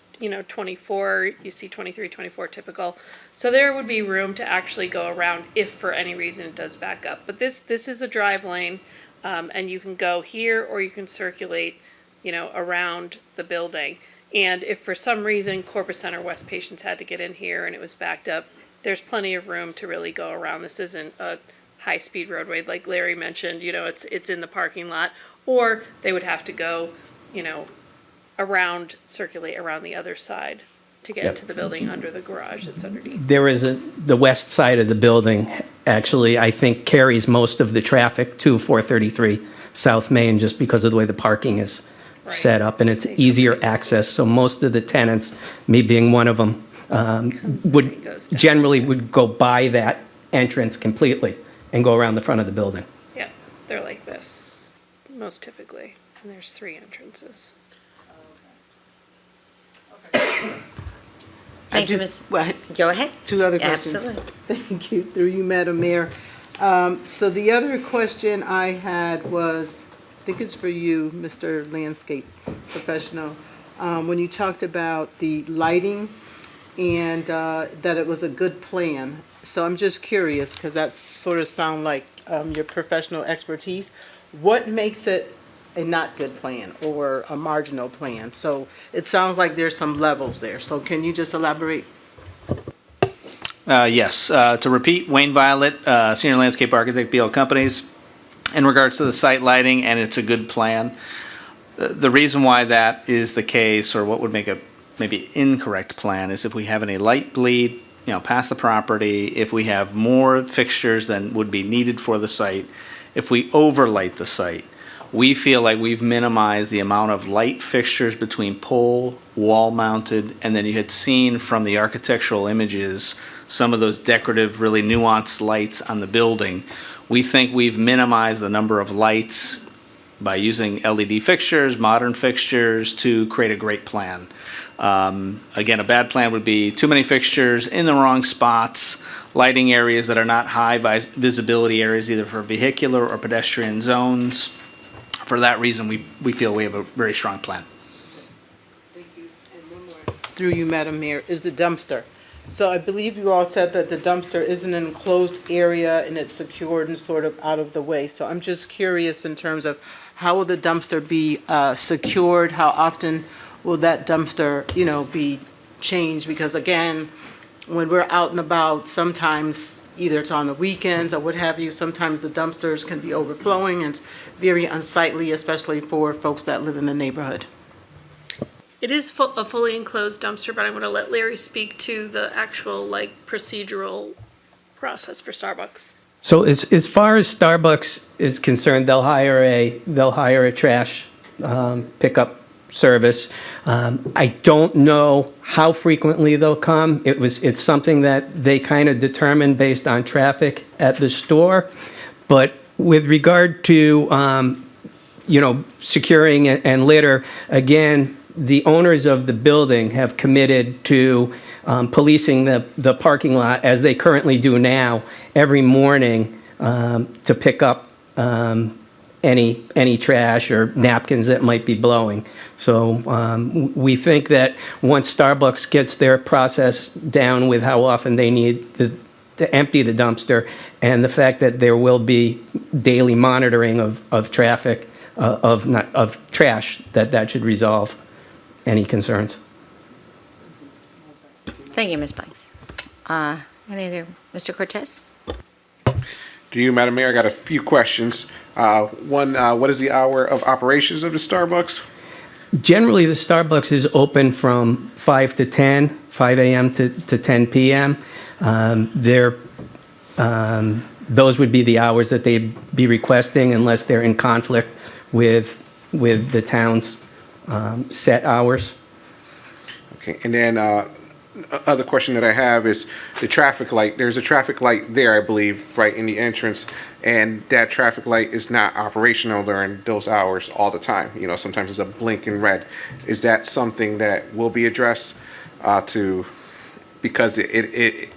24. You see 23, 24 typical. So there would be room to actually go around if for any reason it does back up. But this is a drive lane, and you can go here or you can circulate, around the building. And if for some reason Corporate Center West patients had to get in here and it was backed up, there's plenty of room to really go around. This isn't a high-speed roadway, like Larry mentioned, it's in the parking lot, or they would have to go, circulate around the other side to get into the building under the garage that's underneath. There is the west side of the building, actually, I think carries most of the traffic to 433 South Main just because of the way the parking is set up, and it's easier access. So most of the tenants, me being one of them, would go by that entrance completely and go around the front of the building. Yeah, they're like this, most typically, and there's 3 entrances. Thank you, Ms. Go ahead. 2 other questions. Absolutely. Thank you. Through you, Madam Mayor. So the other question I had was, I think it's for you, Mr. Landscape Professional, when you talked about the lighting and that it was a good plan. So I'm just curious, because that sort of sounds like your professional expertise. What makes it a not good plan or a marginal plan? So it sounds like there's some levels there. So can you just elaborate? Yes. To repeat, Wayne Violet, Senior Landscape Architect, BL Companies. In regards to the site lighting, and it's a good plan. The reason why that is the case, or what would make a maybe incorrect plan, is if we have any light bleed, past the property, if we have more fixtures than would be needed for the site, if we overlight the site, we feel like we've minimized the amount of light fixtures between pole, wall mounted, and then you had seen from the architectural images some of those decorative, really nuanced lights on the building. We think we've minimized the number of lights by using LED fixtures, modern fixtures, to create a great plan. Again, a bad plan would be too many fixtures in the wrong spots, lighting areas that are not high visibility areas, either for vehicular or pedestrian zones. For that reason, we feel we have a very strong plan. Thank you. And one more. Through you, Madam Mayor, is the dumpster. So I believe you all said that the dumpster is an enclosed area and it's secured and sort of out of the way. So I'm just curious in terms of how will the dumpster be secured? How often will that dumpster, be changed? Because again, when we're out and about, sometimes either it's on the weekends or what have you, sometimes the dumpsters can be overflowing and it's very unsightly, especially for folks that live in the neighborhood. It is a fully enclosed dumpster, but I'm going to let Larry speak to the actual procedural process for Starbucks. So as far as Starbucks is concerned, they'll hire a trash pickup service. I don't know how frequently they'll come. It's something that they kind of determine based on traffic at the store. But with regard to securing and litter, again, the owners of the building have committed to policing the parking lot, as they currently do now, every morning to pick up any trash or napkins that might be blowing. So we think that once Starbucks gets their process down with how often they need to empty the dumpster, and the fact that there will be daily monitoring of traffic, of trash, that should resolve any concerns. Thank you, Ms. Blanks. Any other, Mr. Cortez? To you, Madam Mayor, I got a few questions. One, what is the hour of operations of the Starbucks? Generally, the Starbucks is open from 5 to 10, 5 a.m. to 10 p.m. Those would be the hours that they'd be requesting unless they're in conflict with the town's set hours. Okay, and then other question that I have is the traffic light. There's a traffic light there, I believe, right in the entrance, and that traffic light is not operational during those hours all the time. You know, sometimes it's a blinking red. Is that something that will be addressed because it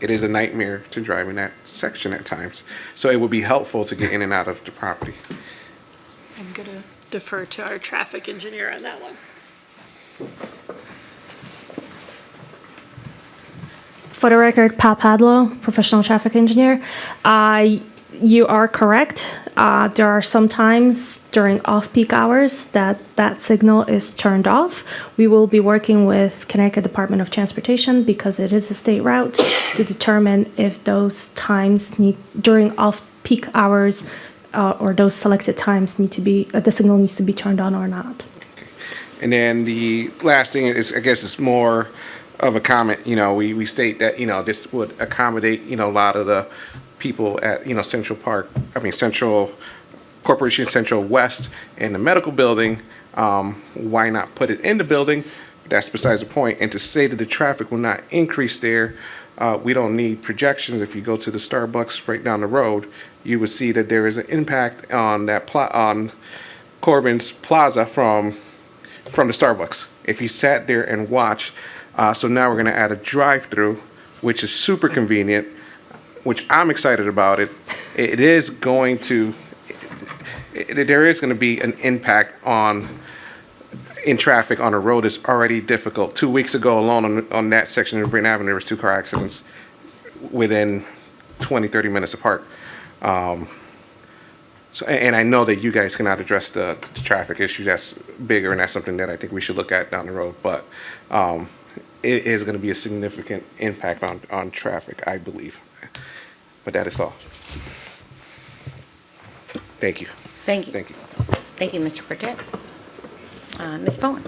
is a nightmare to drive in that section at times. So it would be helpful to get in and out of the property. I'm going to defer to our traffic engineer on that one. For the record, Pat Padlow, professional traffic engineer. You are correct. There are some times during off-peak hours that signal is turned off. We will be working with Connecticut Department of Transportation because it is a state route to determine if those times during off-peak hours or those selected times the signal needs to be turned on or not. And then the last thing is, I guess it's more of a comment. You know, we state that, you know, this would accommodate, you know, a lot of the people at, you know, Central Corporation Central West and the medical building. Why not put it in the building? That's besides the point. And to say that the traffic will not increase there, we don't need projections. If you go to the Starbucks right down the road, you would see that there is an impact on that on Corbin's Plaza from the Starbucks. If you sat there and watched, so now we're going to add a drive-through, which is super convenient, which I'm excited about it. There is going to be an impact in traffic on a road that's already difficult. 2 weeks ago alone on that section of Bryn Avenue, there was 2 car accidents within 20, 30 minutes apart. So, and I know that you guys cannot address the traffic issue. That's bigger, and that's something that I think we should look at down the road. But it is going to be a significant impact on traffic, I believe. But that is all. Thank you. Thank you. Thank you. Thank you, Mr. Cortez. Ms. Bowen.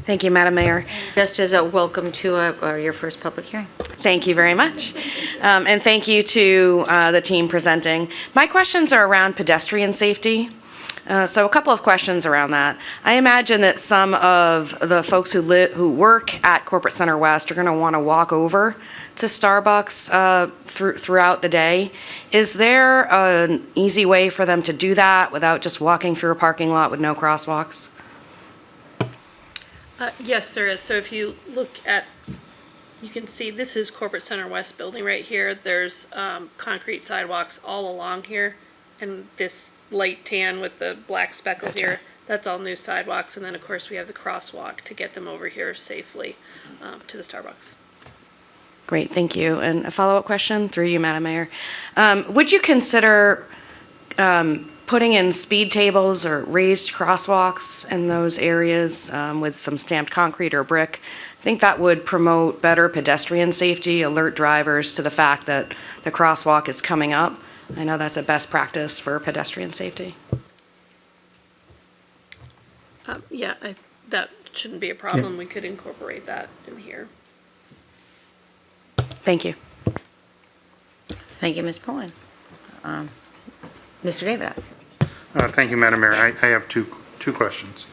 Thank you, Madam Mayor. Just as a welcome to your first public hearing. Thank you very much. And thank you to the team presenting. My questions are around pedestrian safety. So a couple of questions around that. I imagine that some of the folks who work at Corporate Center West are going to want to walk over to Starbucks throughout the day. Is there an easy way for them to do that without just walking through a parking lot with no crosswalks? Yes, there is. So if you look at, you can see this is Corporate Center West building right here. There's concrete sidewalks all along here, and this light tan with the black speckle here, that's all new sidewalks. And then of course we have the crosswalk to get them over here safely to the Starbucks. Great, thank you. And a follow-up question through you, Madam Mayor. Would you consider putting in speed tables or raised crosswalks in those areas with some stamped concrete or brick? I think that would promote better pedestrian safety, alert drivers to the fact that the crosswalk is coming up. I know that's a best practice for pedestrian safety. That shouldn't be a problem. Yeah. We could incorporate that in here. Thank you. Thank you, Ms. Bowen. Mr. David. Thank you, Madam Mayor. I have two questions.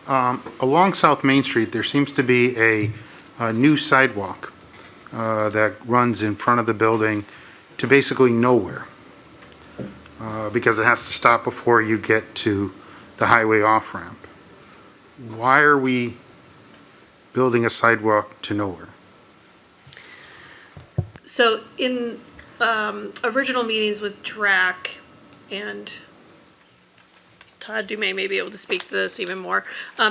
Along South Main Street, there seems to be a new sidewalk that runs in front of the building to basically nowhere because it has to stop before you get to the highway off-ramp. Why are we building a sidewalk to nowhere? So in original meetings with DRAC, and Todd Dumais may be able to speak to this even more.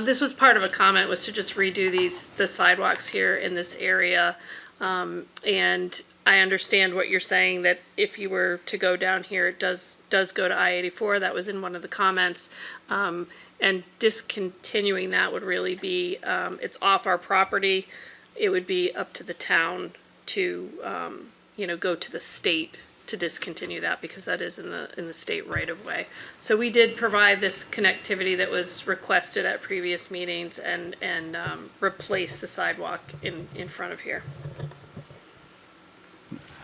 This was part of a comment, was to just redo the sidewalks here in this area. And I understand what you're saying, that if you were to go down here, it does go to I-84. That was in one of the comments. And discontinuing that would really be, it's off our property. It would be up to the town to, go to the state to discontinue that because that is in the state right of way. So we did provide this connectivity that was requested at previous meetings and replace the sidewalk in front of here.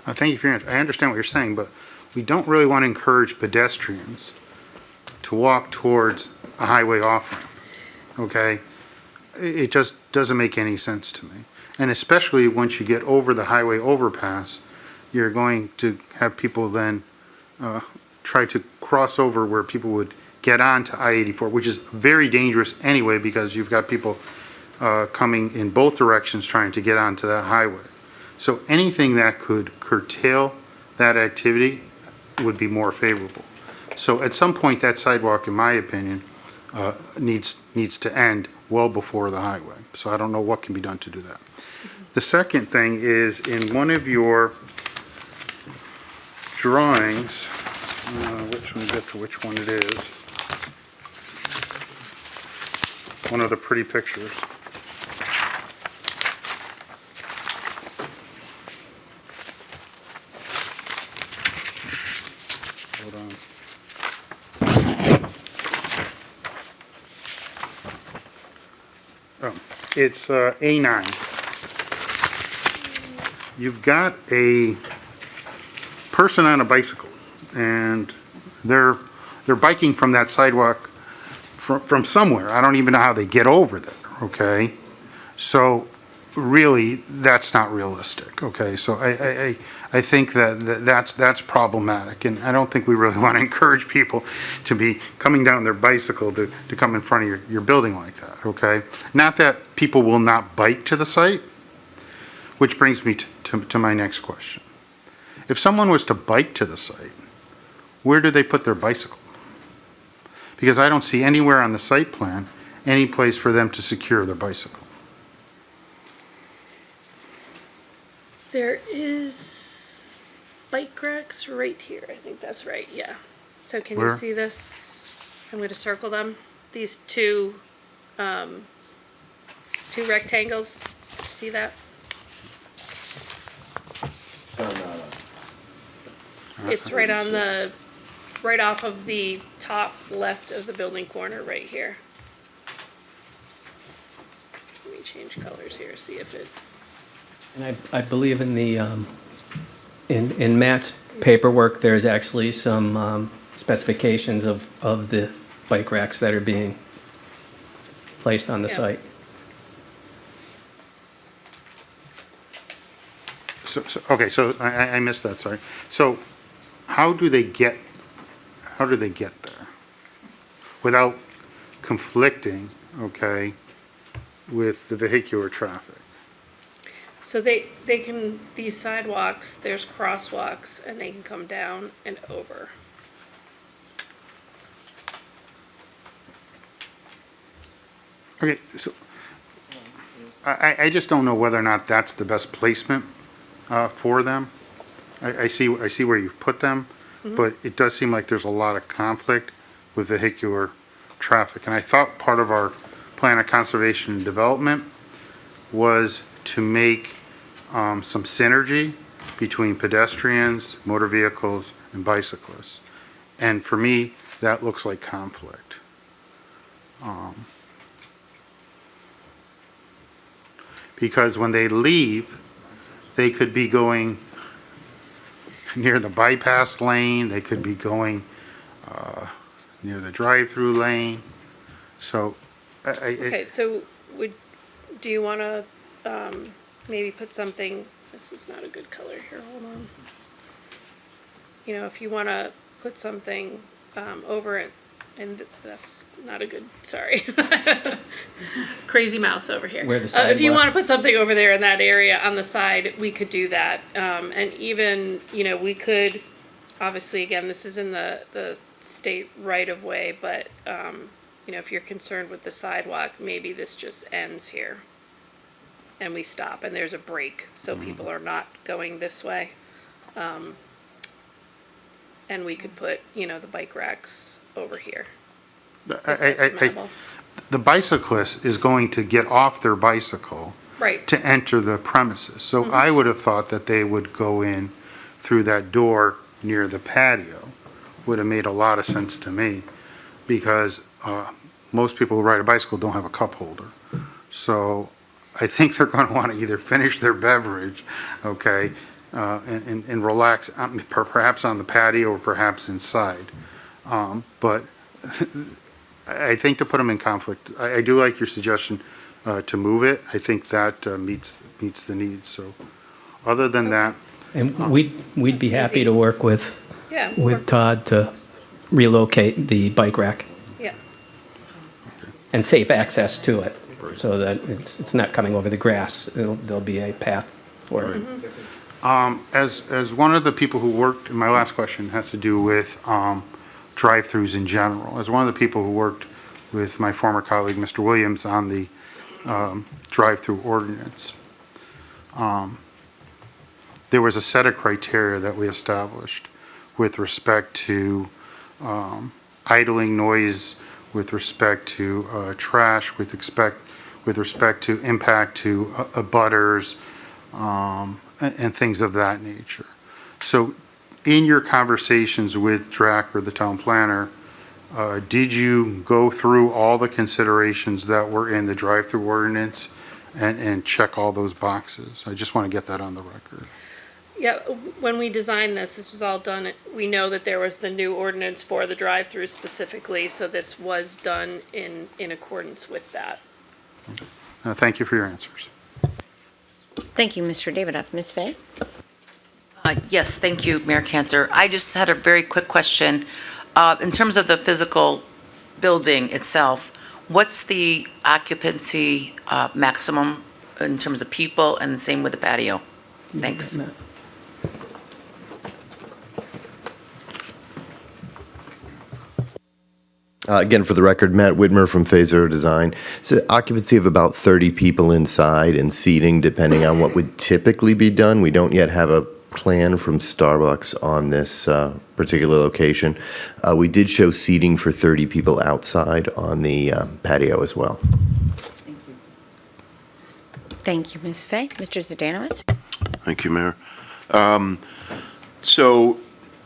Thank you for your answer. I understand what you're saying, but we don't really want to encourage pedestrians to walk towards a highway off-ramp, okay? It just doesn't make any sense to me. And especially once you get over the highway overpass, you're going to have people then try to cross over where people would get onto I-84, which is very dangerous anyway because you've got people coming in both directions trying to get onto that highway. So anything that could curtail that activity would be more favorable. So at some point, that sidewalk, in my opinion, needs to end well before the highway. So I don't know what can be done to do that. The second thing is in one of your drawings, which one, get to which one it is. One of the pretty pictures. Hold on. Oh, it's A9. You've got a person on a bicycle, and they're biking from that sidewalk from somewhere. I don't even know how they get over there, okay? So really, that's not realistic, okay? So I think that's problematic, and I don't think we really want to encourage people to be coming down their bicycle to come in front of your building like that, okay? Not that people will not bike to the site, which brings me to my next question. If someone was to bike to the site, where do they put their bicycle? Because I don't see anywhere on the site plan any place for them to secure their bicycle. There is bike racks right here. I think that's right, yeah. So can Where? you see this? I'm going to circle them. These two rectangles. See that? It's right on right off of the top left of the building corner right here. Let me change colors here, see if it, And I believe in the, in Matt's paperwork, there's actually some specifications of the bike racks that are being placed on the Yeah. site. Okay, so I missed that, sorry. So how do they get there without conflicting, okay, with the vehicular traffic? so they can, these sidewalks, there's crosswalks and they can come down and over. Okay, so I just don't know whether or not that's the best placement for them. I see where you've put them, but it does seem like there's a lot of conflict with vehicular traffic. And I thought part of our plan of conservation and development was to make some synergy between pedestrians, motor vehicles, and bicyclists. And for me, that looks like conflict. Because when they leave, they could be going near the bypass lane, they could be going near the drive-through lane. So Okay, so do you want to maybe put something, this is not a good color here, hold on. You know, if you want to put something over it, and that's not a good, sorry. Crazy mouse over here. Where the If you sidewalk- want to put something over there in that area on the side, we could do that. And even, you know, we could, obviously, again, this is in the state right of way, but, you know, if you're concerned with the sidewalk, maybe this just ends here. And we stop and there's a break, so people are not going this way. And we could put, you know, the bike racks over here. if that's amenable. the bicyclist is going to get off their bicycle Right. to enter the premises. So I would have thought that they would go in through that door near the patio would have made a lot of sense to me, because most people who ride a bicycle don't have a cup holder. So I think they're going to want to either finish their beverage, okay, and relax, perhaps on the patio or perhaps inside. But I think to put them in conflict, I do like your suggestion to move it. I think that meets the needs. So other than that. And we'd be happy to work with Yeah. Todd to relocate the bike rack Yeah. and safe access to it, so that it's not coming over the grass. There'll be a path for it. As one of the people who worked, my last question has to do with drive-throughs in general. As one of the people who worked with my former colleague, Mr. Williams, on the drive-through ordinance, there was a set of criteria that we established with respect to idling noise, with respect to trash, with respect to impact to abutters, and things of that nature. So in your conversations with DRAC or the town planner, did you go through all the considerations that were in the drive-through ordinance and check all those boxes? I just want to get that on the record. Yeah, when we designed this was all done, we know that there was the new ordinance for the drive-through specifically, so this was done in accordance with that. Thank you for your answers. Thank you, Mr. Davidoff. Ms. Fay? Yes, thank you, Mayor Cantor. I just had a very quick question. In terms of the physical building itself, what's the occupancy maximum in terms of people, and the same with the patio? Thanks. Again, for the record, Matt Whitmer from Phase Zero Design. So occupancy of about 30 people inside and seating, depending on what would typically be done. We don't yet have a plan from Starbucks on this particular location. We did show seating for 30 people outside on the patio as well. Thank you, Ms. Fay. Mr. Zdanowitz? Thank you, Mayor. So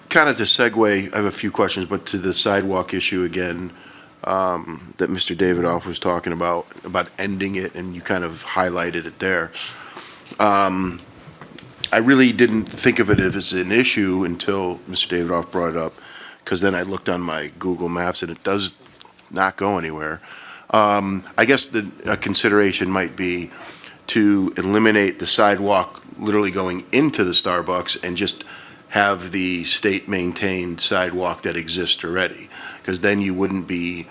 kind of to segue, I have a few questions, but to the sidewalk issue again, that Mr. Davidoff was talking about ending it, and you kind of highlighted it there. I really didn't think of it as an issue until Mr. Davidoff brought it up, because then I looked on my Google Maps and it does not go anywhere. I guess a consideration might be to eliminate the sidewalk literally going into the Starbucks and just have the state-maintained sidewalk that exists already, because then you wouldn't be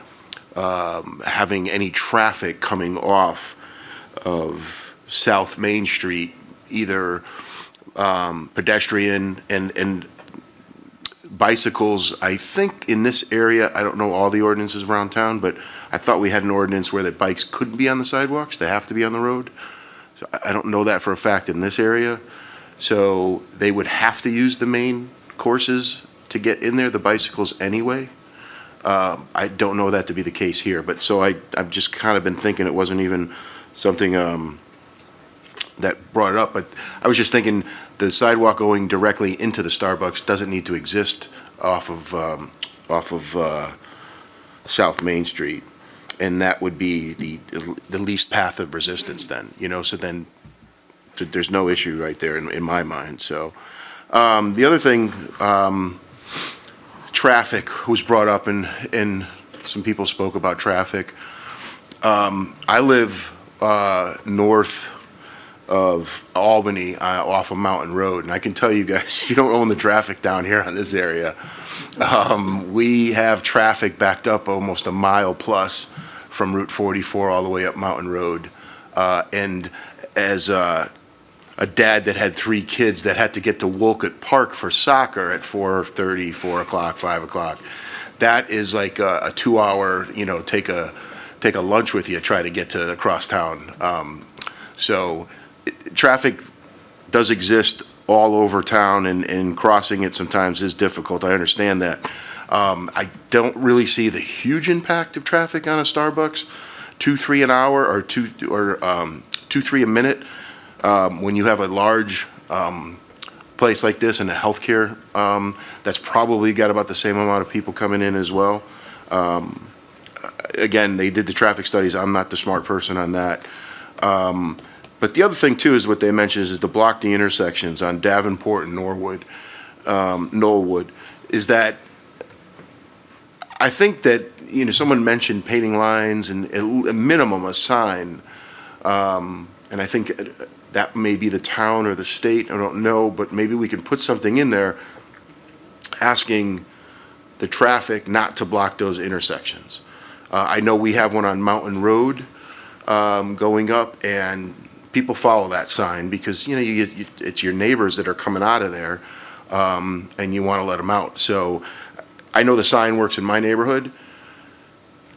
having any traffic coming off of South Main Street, either pedestrian and bicycles. I think in this area, I don't know all the ordinances around town, but I thought we had an ordinance where the bikes couldn't be on the sidewalks, they have to be on the road. So I don't know that for a fact in this area. So they would have to use the main courses to get in there, the bicycles anyway. I don't know that to be the case here, but so I've just kind of been thinking it wasn't even something that brought it up, but I was just thinking the sidewalk going directly into the Starbucks doesn't need to exist off of South Main Street, and that would be the least path of resistance then, so then there's no issue right there in my mind. So the other thing, traffic was brought up, and some people spoke about traffic. I live north of Albany off of Mountain Road, and I can tell you guys, you don't own the traffic down here on this area. We have traffic backed up almost a mile plus from Route 44 all the way up Mountain Road, and as a dad that had 3 kids that had to get to Wolcott Park for soccer at 4:30, 4 o'clock, 5 o'clock, that is like a 2-hour, take a lunch with you, try to get to across town. So traffic does exist all over town, and crossing it sometimes is difficult. I understand that. I don't really see the huge impact of traffic on a Starbucks, 2-3 an hour or 2-3 a minute. When you have a large place like this and a healthcare, that's probably got about the same amount of people coming in as well. Again, they did the traffic studies. I'm not the smart person on that. But the other thing too is what they mentioned is to block the intersections on Davenport and Knollwood, is that I think that, you know, someone mentioned painting lines and a minimum a sign. And I think that may be the town or the state, I don't know, but maybe we can put something in there asking the traffic not to block those intersections. I know we have one on Mountain Road going up, and people follow that sign because, you know, it's your neighbors that are coming out of there, and you want to let them out. So I know the sign works in my neighborhood.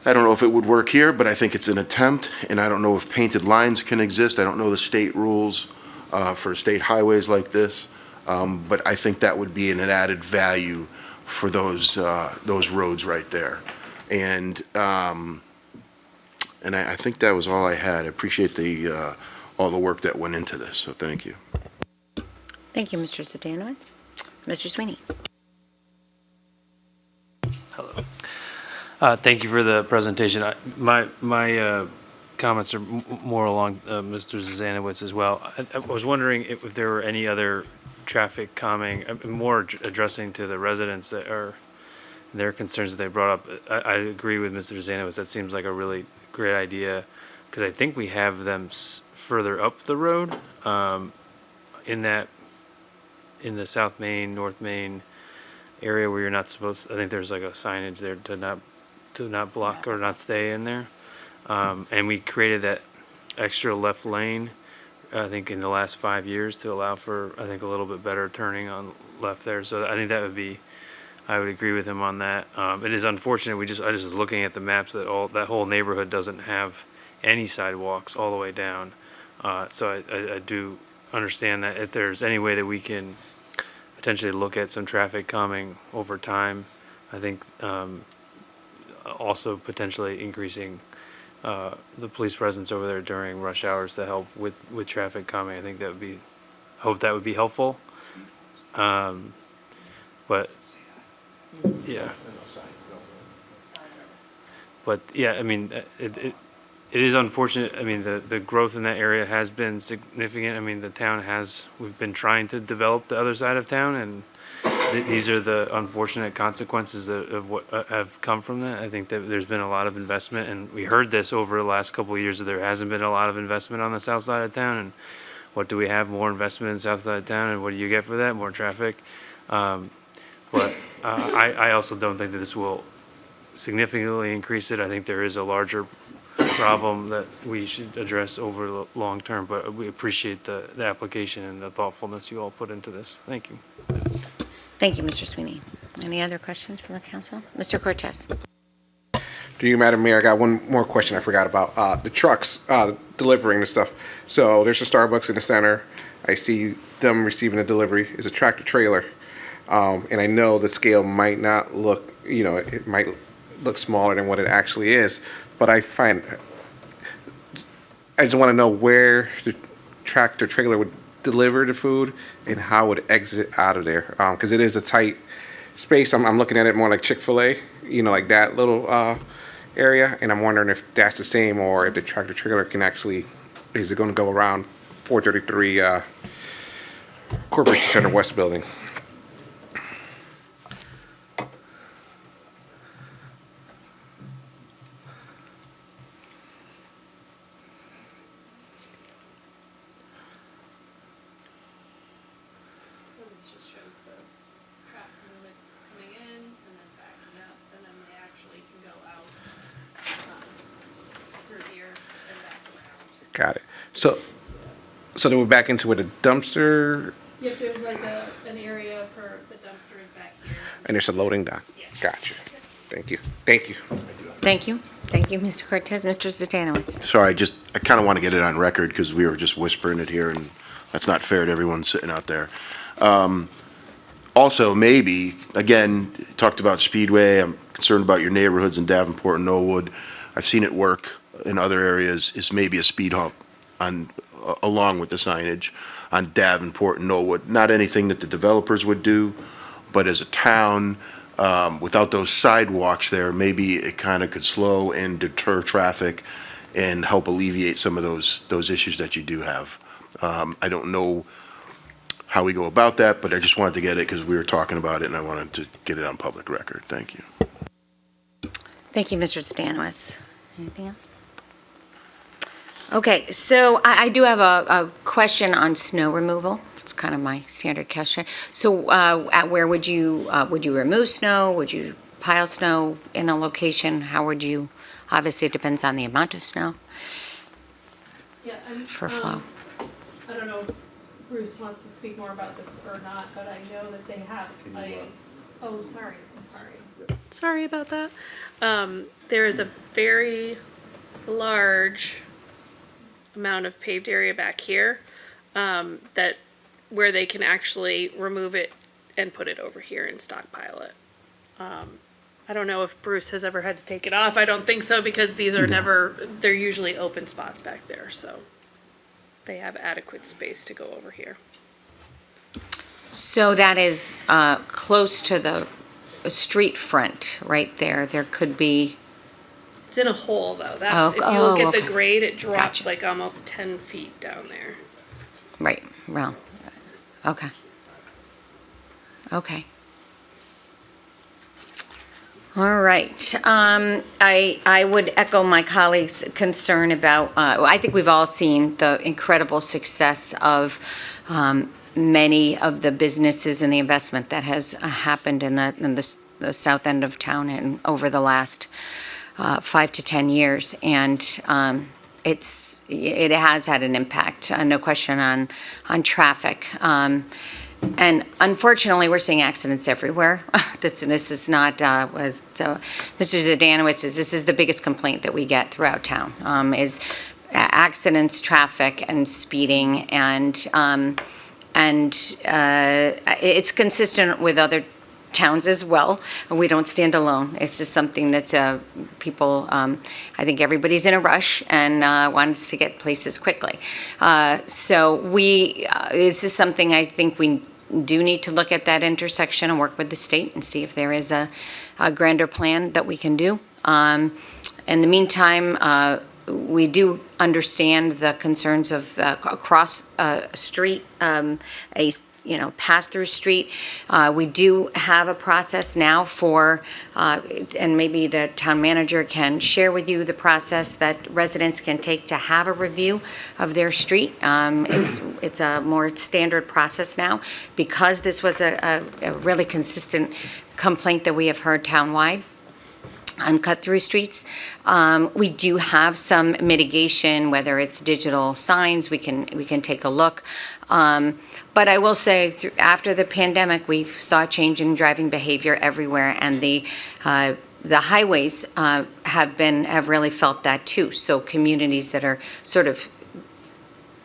I don't know if it would work here, but I think it's an attempt, and I don't know if painted lines can exist. I don't know the state rules for state highways like this, but I think that would be an added value for those roads right there. And I think that was all I had. I appreciate all the work that went into this, so thank you. Thank you, Mr. Zdanowitz. Mr. Sweeney. Hello. Thank you for the presentation. My comments are more along Mr. Zdanowitz as well. I was wondering if there were any other traffic calming, more addressing to the residents that are their concerns that they brought up. I agree with Mr. Zdanowitz. That seems like a really great idea because I think we have them further up the road in the South Main, North Main area where you're not supposed. I think there's like a signage there to not block or not stay in there. And we created that extra left lane, I think, in the last 5 years to allow for, I think, a little bit better turning on left there. So I think that would be, I would agree with him on that. It is unfortunate. I just was looking at the maps that that whole neighborhood doesn't have any sidewalks all the way down. So I do understand that if there's any way that we can potentially look at some traffic calming over time, I think also potentially increasing the police presence over there during rush hours to help with traffic calming. I think that would be, hope that would be helpful. But yeah. But yeah, I mean, it is unfortunate. I mean, the growth in that area has been significant. I mean, we've been trying to develop the other side of town, and these are the unfortunate consequences of what have come from that. I think that there's been a lot of investment, and we heard this over the last couple of years that there hasn't been a lot of investment on the south side of town. And what do we have? More investment in the south side of town, and what do you get for that? More traffic. But I also don't think that this will significantly increase it. I think there is a larger problem that we should address over the long term, but we appreciate the application and the thoughtfulness you all put into this. Thank you. Thank you, Mr. Sweeney. Any other questions from the council? Mr. Cortez. To you, Madam Mayor, I got one more question I forgot about. The trucks delivering the stuff. So there's a Starbucks in the center. I see them receiving a delivery. It's a tractor trailer. And I know the scale might not look, you know, it might look smaller than what it actually is, but I just want to know where the tractor trailer would deliver the food and how it would exit out of there. Because it is a tight space. I'm looking at it more like Chick-fil-A, you know, like that little area. And I'm wondering if that's the same or if the tractor trailer can actually, is it going to go around 433 Corporation Center West building? Got it. So then we're back into where the dumpster. Yep, there's like an area for the dumpsters back here. And there's a loading dock. Gotcha. Thank you. Thank you. Thank you. Thank you, Mr. Cortez. Mr. Zdanowitz. Sorry, I kind of want to get it on record because we were just whispering it here, and that's not fair to everyone sitting out there. Also, maybe, again, talked about Speedway. I'm concerned about your neighborhoods in Davenport and Knollwood. I've seen it work in other areas, is maybe a speed hump on along with the signage on Davenport and Knollwood. Not anything that the developers would do, but as a town, without those sidewalks there, maybe it kind of could slow and deter traffic and help alleviate some of those issues that you do have. I don't know how we go about that, but I just wanted to get it because we were talking about it and I wanted to get it on public record. Thank you. Thank you, Mr. Stanowitz. Anything else? Okay, so I do have a question on snow removal. It's kind of my standard question. So where would you remove snow? Would you pile snow in a location? How would you, obviously it depends on the amount of snow Yeah, for flow. I don't know if Bruce wants to speak more about this or not, but I know that they have oh, sorry, I'm sorry. Sorry about that. There is a very large amount of paved area back here that where they can actually remove it and put it over here and stockpile it. I don't know if Bruce has ever had to take it off. I don't think so because these are they're usually open spots back there, so they have adequate space to go over here. So that is close to the street front, right there. There could be. It's in a hole though. That's if you look at the grade, it drops like almost 10 feet down there. Right. Well. Okay. Okay. All right. I would echo my colleague's concern about. I think we've all seen the incredible success of many of the businesses and the investment that has happened in the south end of town and over the last 5 to 10 years, and it has had an impact, no question, on traffic. And unfortunately, we're seeing accidents everywhere. This is not, as Mr. Zdanowitz says, this is the biggest complaint that we get throughout town, is accidents, traffic, and speeding, and it's consistent with other towns as well. We don't stand alone. It's just something that people, I think everybody's in a rush and wants to get places quickly. So this is something I think we do need to look at that intersection and work with the state and see if there is a grander plan that we can do. In the meantime, we do understand the concerns of across street, pass-through street. We do have a process now for, and maybe the town manager can share with you the process that residents can take to have a review of their street. It's a more standard process now because this was a really consistent complaint that we have heard townwide on cut-through streets. We do have some mitigation, whether it's digital signs, we can take a look. But I will say, after the pandemic, we saw a change in driving behavior everywhere, and the highways have really felt that too. So communities that are sort of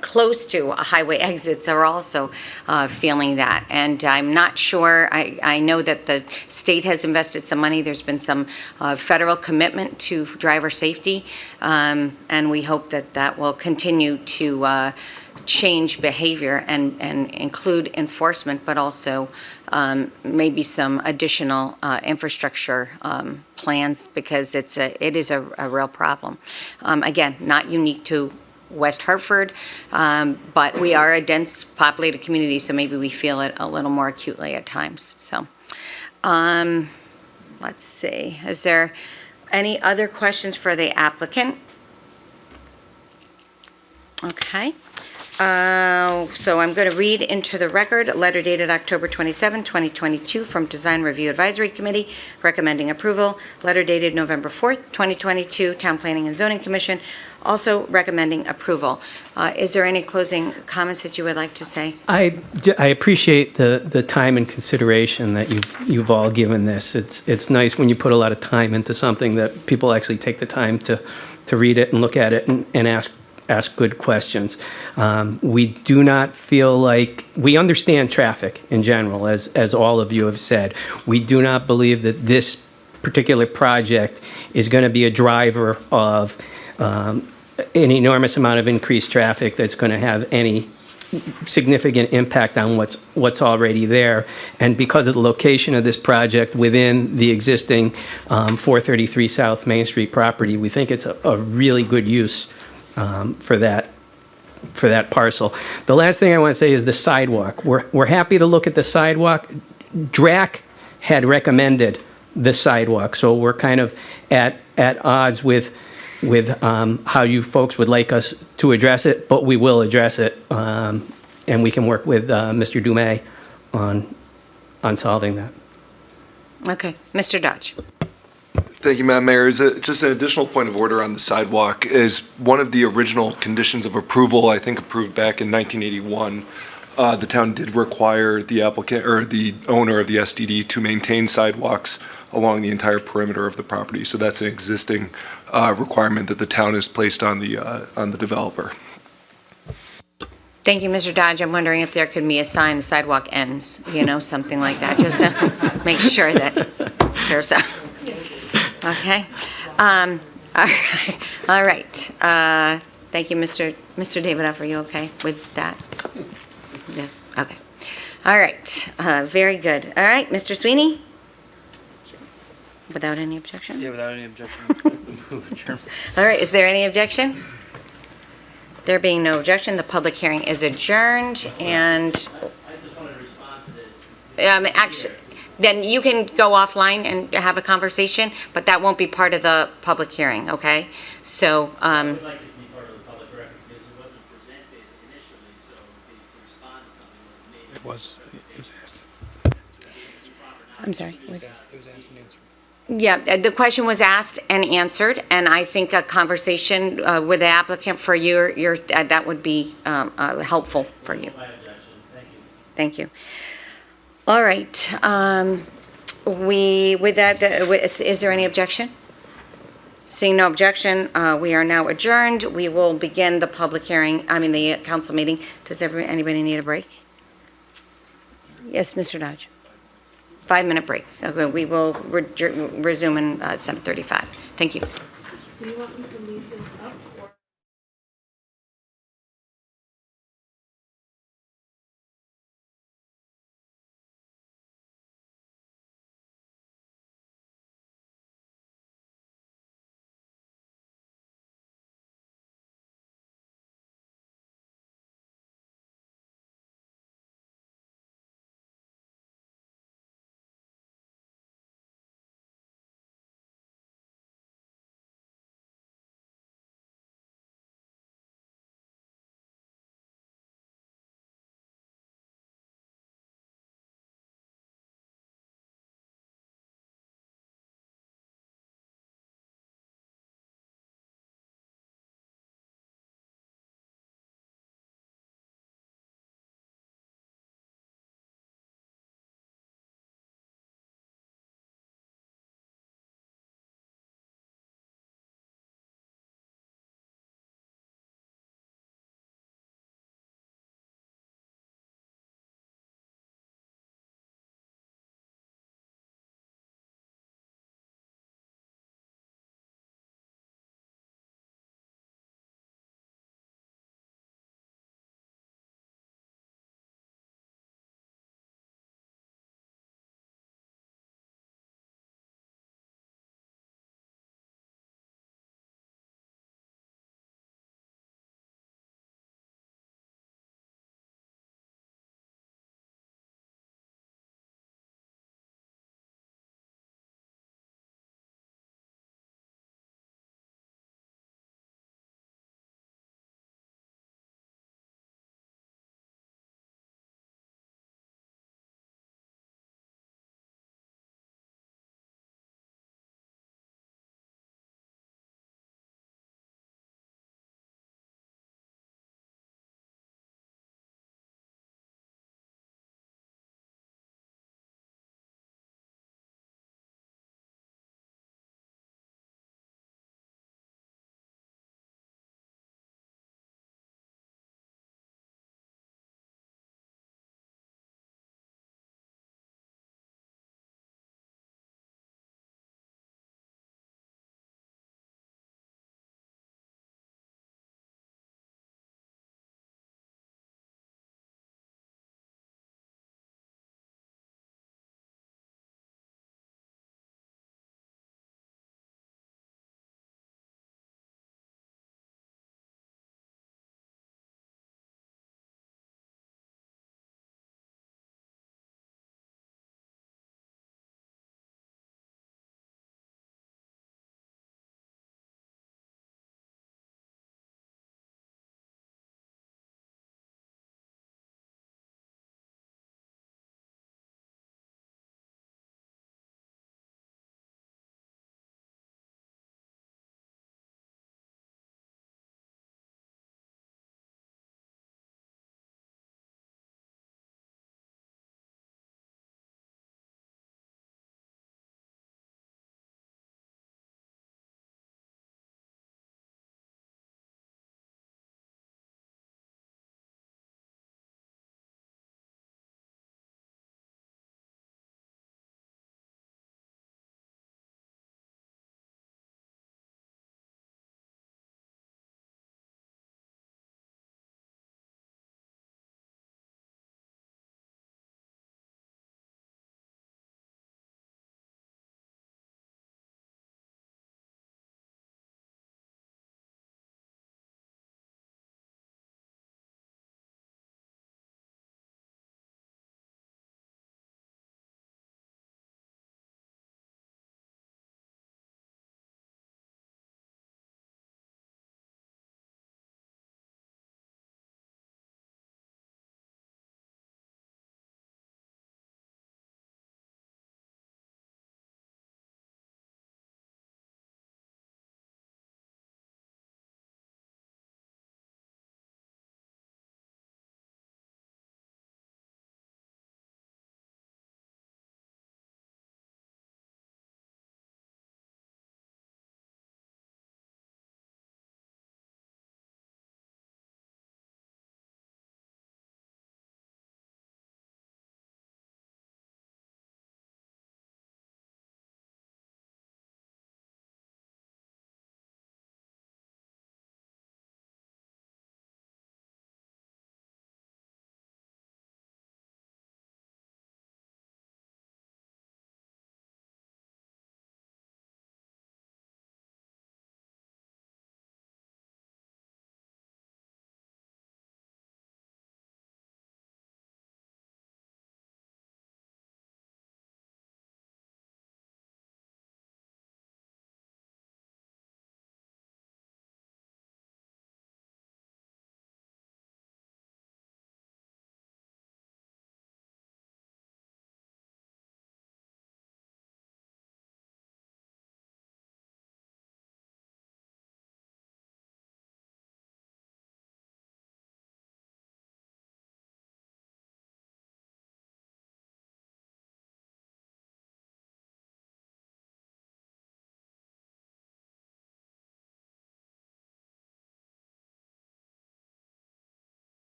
close to highway exits are also feeling that. And I'm not sure, I know that the state has invested some money. There's been some federal commitment to driver safety, and we hope that that will continue to change behavior and include enforcement, but also maybe some additional infrastructure plans, because it is a real problem. Again, not unique to West Hartford, but we are a dense populated community, so maybe we feel it a little more acutely at times. So let's see, is there any other questions for the applicant? Okay. So I'm going to read into the record a letter dated October 27, 2022 from Design Review Advisory Committee recommending approval. Letter dated November 4th, 2022, Town Planning and Zoning Commission also recommending approval. Is there any closing comments that you would like to say? I appreciate the time and consideration that you've all given this. It's nice when you put a lot of time into something that people actually take the time to read it and look at it and ask good questions. We do not feel like, we understand traffic in general, as all of you have said. We do not believe that this particular project is going to be a driver of an enormous amount of increased traffic that's going to have any significant impact on what's already there. And because of the location of this project within the existing 433 South Main Street property, we think it's a really good use for that parcel. The last thing I want to say is the sidewalk. We're happy to look at the sidewalk. DRAC had recommended the sidewalk, so we're kind of at odds with how you folks would like us to address it, but we will address it, and we can work with Mr. Dumais on solving that. Okay, Mr. Dodge. Thank you, Madam Mayor. Just an additional point of order on the sidewalk is one of the original conditions of approval, I think approved back in 1981. The town did require the applicant or the owner of the SDD to maintain sidewalks along the entire perimeter of the property. So that's an existing requirement that the town has placed on the developer. Thank you, Mr. Dodge. I'm wondering if there could be a sign, the sidewalk ends, something like that, just to make sure that there's a, okay? All right. Thank you, Mr. Davidoff. Are you okay with that? Yes, okay. All right, very good. All right, Mr. Sweeney? Without any objection? Yeah, without any objection. Move adjourned. All right, is there any objection? There being no objection, the public hearing is adjourned, and actually, then you can go offline and have a conversation, but that won't be part of the public hearing, okay? So, It was asked. I'm sorry. It was asked and answered. Yeah, the question was asked and answered, and I think a conversation with the applicant for your that would be helpful for you. Thank you. All right. With that, is there any objection? Seeing no objection, we are now adjourned. We will begin the public hearing, the council meeting. Does anybody need a break? Yes, Mr. Dodge. 5-minute break. Okay, we will resume in 7:35. Thank you. Do you want me to leave this up?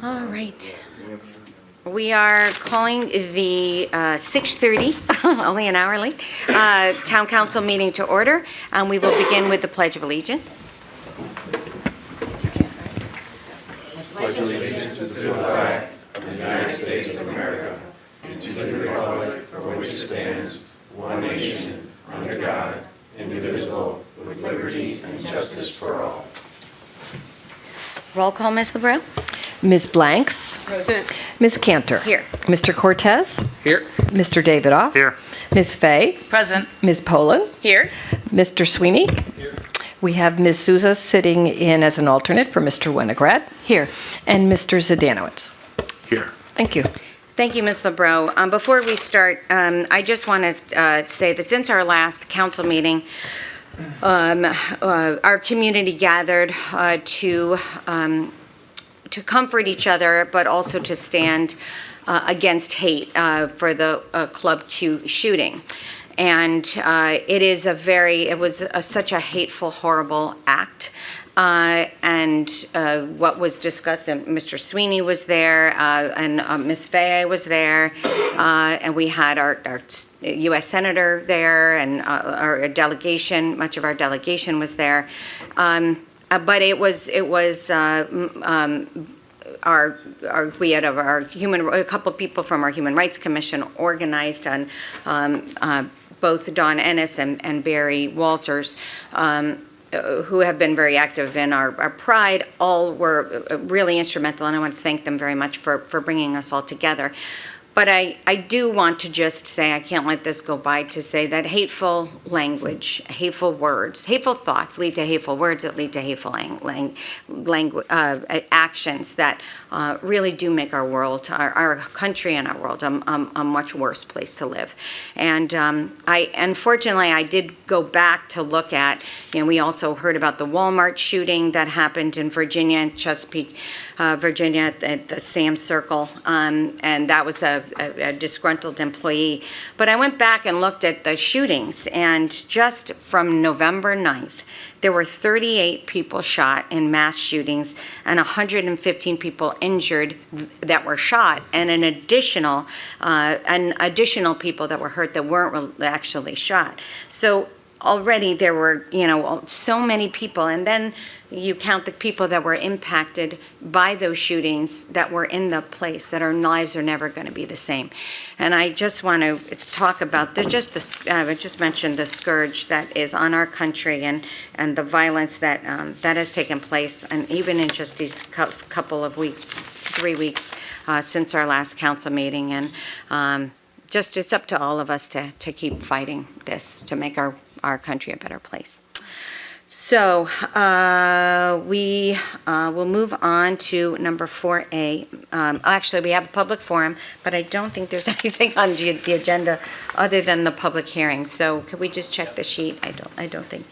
All right. We are calling the 6:30, only an hour late, Town Council meeting to order. We will begin with the Pledge of Allegiance. Pledge allegiance to the flag of the United States of America and to the republic for which it stands, one nation, under God, indivisible, with liberty and justice for all. Roll call, Ms. LeBreau. Ms. Blanks. Present. Ms. Cantor. Here. Mr. Cortez. Here. Mr. Davidoff. Here. Ms. Fay. Present. Ms. Poland. Here. Mr. Sweeney. We have Ms. Souza sitting in as an alternate for Mr. Winograd. Here. And Mr. Zdanowitz. Here. Thank you. Thank you, Ms. LeBreau. Before we start, I just want to say that since our last council meeting, our community gathered to comfort each other, but also to stand against hate for the Club Q shooting. And it was such a hateful, horrible act. And what was discussed, and Mr. Sweeney was there, and Ms. Fay was there, and we had our U.S. Senator there, and our delegation, much of our delegation was there. But we had a couple of people from our Human Rights Commission organized on both Dawn Ennis and Barry Walters, who have been very active in our Pride. All were really instrumental, and I want to thank them very much for bringing us all together. But I do want to just say, I can't let this go by, to say that hateful language, hateful words, hateful thoughts lead to hateful words that lead to hateful actions that really do make our world, our country and our world, a much worse place to live. And unfortunately, I did go back to look at, we also heard about the Walmart shooting that happened in Virginia, in Chesapeake, Virginia, at the Sam's Circle, and that was a disgruntled employee. But I went back and looked at the shootings, and just from November 9th, there were 38 people shot in mass shootings and 115 people injured that were shot, and an additional people that were hurt that weren't actually shot. So already there were, so many people, and then you count the people that were impacted by those shootings that were in the place, that our lives are never going to be the same. And I just want to talk about I just mentioned the scourge that is on our country, and the violence that has taken place, and even in just these couple of weeks, 3 weeks since our last council meeting. And it's up to all of us to keep fighting this, to make our country a better place. So we will move on to number 4A. Actually, we have a public forum, but I don't think there's anything on the agenda other than the public hearing. So could we just check the sheet? I don't think.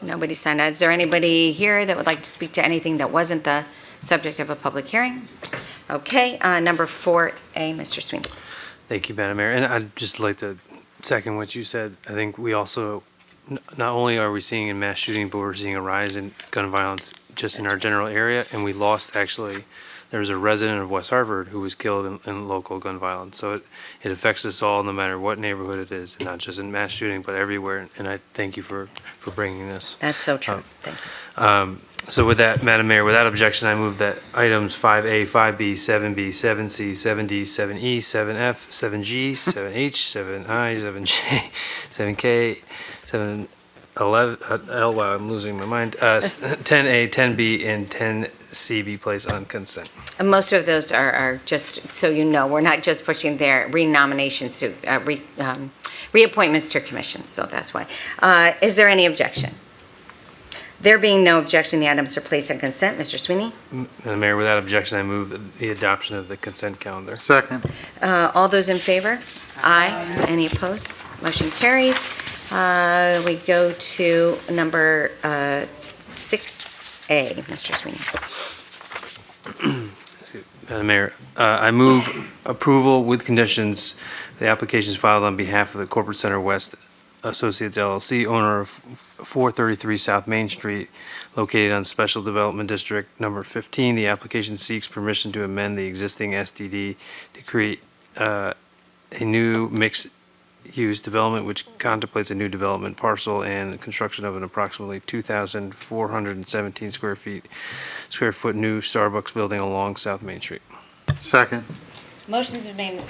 Nobody signed out. Is there anybody here that would like to speak to anything that wasn't the subject of a public hearing? Okay, number 4A, Mr. Sweeney. Thank you, Madam Mayor. And I'd just like to second what you said. I think we also, not only are we seeing a mass shooting, but we're seeing a rise in gun violence just in our general area. And we lost, actually, there was a resident of West Hartford who was killed in local gun violence. So it affects us all, no matter what neighborhood it is, not just in mass shooting, but everywhere. And I thank you for bringing this. That's so true. Thank you. So with that, Madam Mayor, without objection, I move that items 5A, 5B, 7B, 7C, 7D, 7E, 7F, 7G, 7H, 7I, 7J, 7K, 711, wow, I'm losing my mind, 10A, 10B, and 10C be placed on consent. And most of those are just, so you know, we're not just pushing their renominations to, reappointments to commissions, so that's why. Is there any objection? There being no objection, the items are placed on consent. Mr. Sweeney? Madam Mayor, without objection, I move the adoption of the consent calendar. Second. All those in favor? Aye. Any opposed? Motion carries. We go to number 6A, Mr. Sweeney. Madam Mayor, I move approval with conditions. The applications filed on behalf of the Corporate Center West Associates LLC, owner of 433 South Main Street, located on Special Development District Number 15. The application seeks permission to amend the existing SDD to create a new mixed-use development which contemplates a new development parcel and the construction of an approximately 2,417 square foot new Starbucks building along South Main Street. Second. Motion's been made,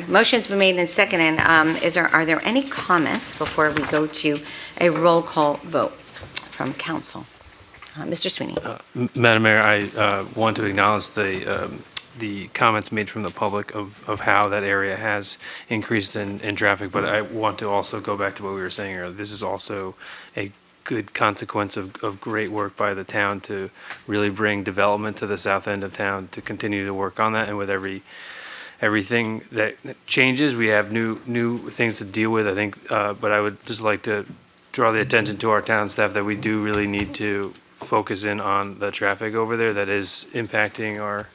motion's been made and seconded. Are there any comments before we go to a roll call vote from council? Mr. Sweeney. Madam Mayor, I want to acknowledge the comments made from the public of how that area has increased in traffic, but I want to also go back to what we were saying earlier. This is also a good consequence of great work by the town to really bring development to the south end of town, to continue to work on that, and with everything that changes, we have new things to deal with, I think, but I would just like to draw the attention to our town staff that we do really need to focus in on the traffic over there that is impacting our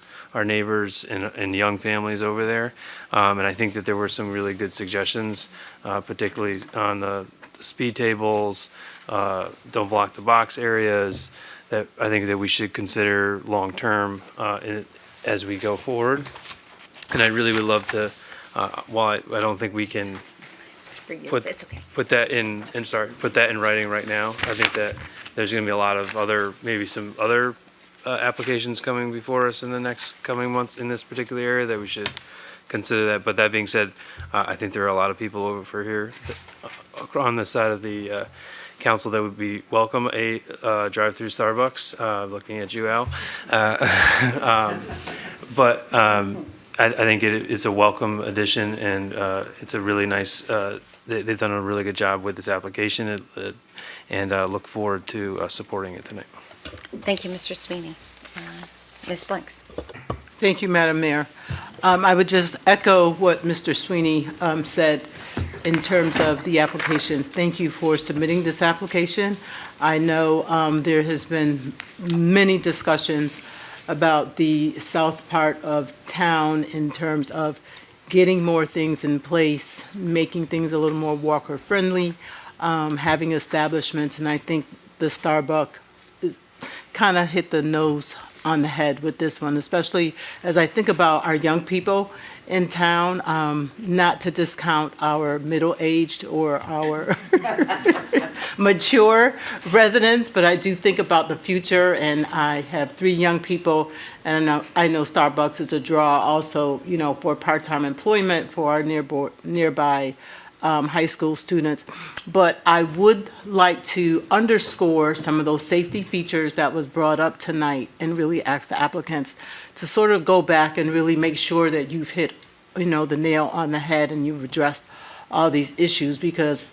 neighbors and young families over there. And I think that there were some really good suggestions, particularly on the speed tables, don't block the box areas, that I think that we should consider long-term as we go forward. And I really would love to, while I don't think we can put that in writing right now. I think that there's going to be a lot of maybe some other applications coming before us in the next coming months in this particular area that we should consider that. But that being said, I think there are a lot of people over here on this side of the council that would be welcome a drive-through Starbucks. Looking at you, Al. I think it's a welcome addition, and it's a really nice, they've done a really good job with this application, and look forward to supporting it tonight. Thank you, Mr. Sweeney. Ms. Blanks. Thank you, Madam Mayor. I would just echo what Mr. Sweeney said in terms of the application. Thank you for submitting this application. I know there has been many discussions about the south part of town in terms of getting more things in place, making things a little more walker-friendly, having establishments, and I think the Starbucks kind of hit the nose on the head with this one, especially as I think about our young people in town, not to discount our middle-aged or our mature residents, but I do think about the future, and I have 3 young people, and I know Starbucks is a draw also, for part-time employment for our nearby high school students. But I would like to underscore some of those safety features that was brought up tonight and really ask the applicants to sort of go back and really make sure that you've hit, the nail on the head and you've addressed all these issues, because